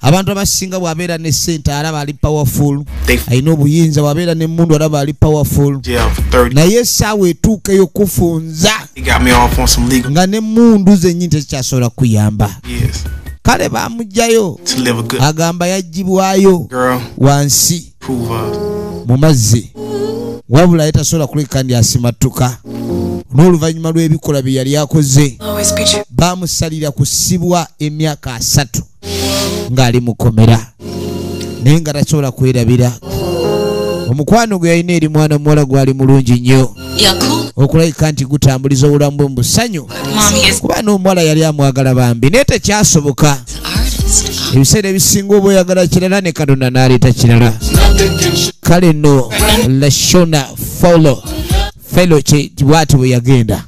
Abantu abasinga bw'abeera ne ssente alaba ali powerful, alina obuyinza. Bw'abeera n'emmundu alaba ali powerful, naye essaawa etuuka ey'okufunza nga n'emmundu zennyini tezikyasobola kuyamba. Kale baamugjayo agamba yaggyibwayo wansi mu mazzi, wabula ye tasobola kuleka ndi asimattuka. N'oluvannyuma lw'ebikolwa bye yali akoze baamusalira kusibwa emyaka 3 ng'ali mukomera naye nga tasobola kwerabira. Omukwano gwe yalina eri mwana muwala gwali mulungi nnyo okulabika nti gutambuliza obulamu bwe mu busanyu kuba n'omuwala yali amwagala bambi naye tekyasoboka. Ebiseera ebisinga oba oyagala kirala ne Katonda n'aleeta kirala. Kale nno Lashona Fellow bwati bwe yagenda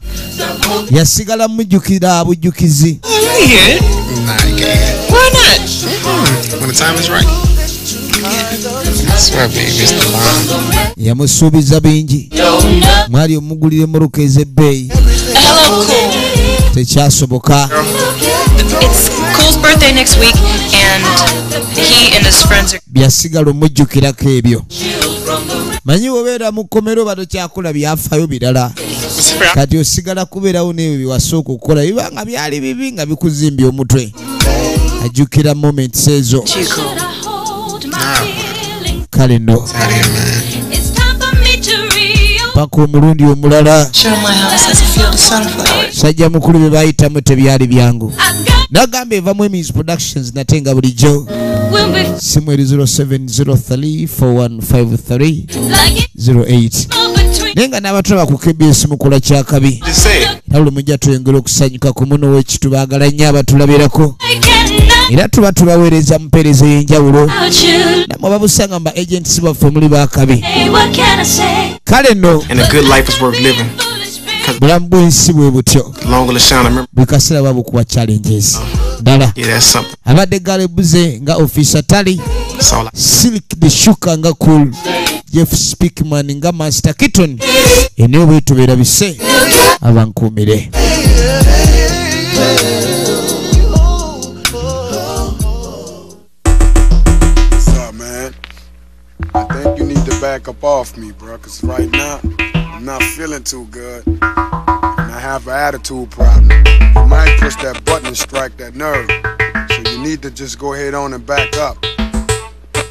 yasigala mujjukira bujjukizi. Yamusuubiza bingi, mwali omugulira emmoroka ez'ebbeeyi tekyasoboka. Byasigala omujjukirako ebyo. Manyi obeera mu kkomero bado kyakola byafaayo birala. Kati osigala kubeerawo n'ebyo byewasooka okukola biba nga byali bibi nga bikuzimbye omutwe. Ajjukira moments ezo. Kale nno paka omulundi omulala sajja mukulu bye baayitamu tebyali byangu. Nagamba evamu Emmys Productions nate nga bulijjo. Simu eri 0703415308 naye nga n'abato bakukebya esimu kola kyakabi. Era buli mujja twengera okusanyuka ku muno w'ekitu baagala nnyo abatulabirako era tuba tubaweereza mpeereza ey'enjawulo namwe babusanga mu ba agents baffe muli bakabi. Kale nno bulamu bw'ensi bwe butyo buli kaseera babukuba challenges ddala. Abadde Galebuze nga Officer Tali, Silk the Shuka nga Cool, Jeff Speakman nga Master Keaton. Eneo bwe tubeera bise abankuumire. I think you need to back back up off me, bro, because right now, I'm not feeling too good. And I have an attitude problem. You might push that button and strike that nerve. So you need to just go ahead on and back up.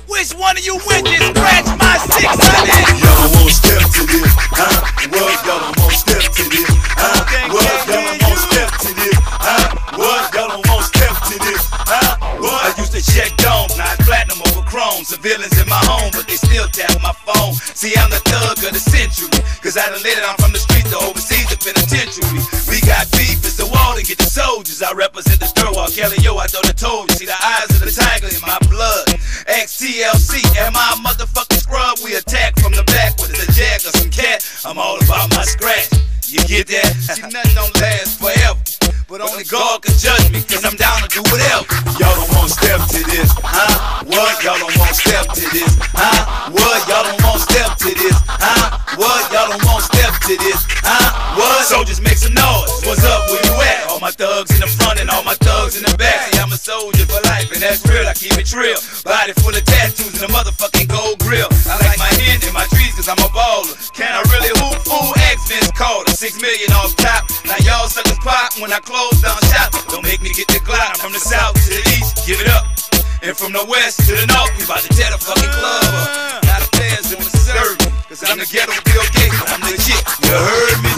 Which one of you witches scratch my 600? Y'all won't step to this, huh? What? Y'all won't step to this, huh? What? Y'all won't step to this, huh? What? Y'all won't step to this, huh? What? I used to check domes, not platinum over chrome. Civilians in my home, but they still tap my phone. See, I'm the thug of the century, cause I done lit it on from the streets to overseas the penitentiary. We got beef, it's the wall to get the soldiers. I represent the Stirwall, Kelly, yo, I thought I told you. See the eyes of the tiger in my blood. XTLC, am I a motherfucking scrub? We attack from the back, whether it's a jack or some cat. I'm all about my scratch. You get that? See, nothing don't last forever, but only God can judge me, cause I'm down to do whatever. Y'all don't want step to this, huh? What? Y'all don't want step to this, huh? What? Y'all don't want step to this, huh? What? Y'all don't want step to this, huh? What? Soldiers make some noise. What's up? Where you at? All my thugs in the front and all my thugs in the back. See, I'm a soldier for life, and that's real. I keep it real. Body full of tattoos and a motherfucking gold grill. I like my hand in my trees, cause I'm a baller. Can I really hoop? Fool X Vince Carter. 6 million off top. Now y'all suckers pop when I close down shop. Don't make me get the Glock. I'm from the south to the east, give it up. And from the west to the north, we about to tear the fucking club up. Now the fans in the serve, cause I'm the ghetto Bill Gates, I'm legit. You heard me?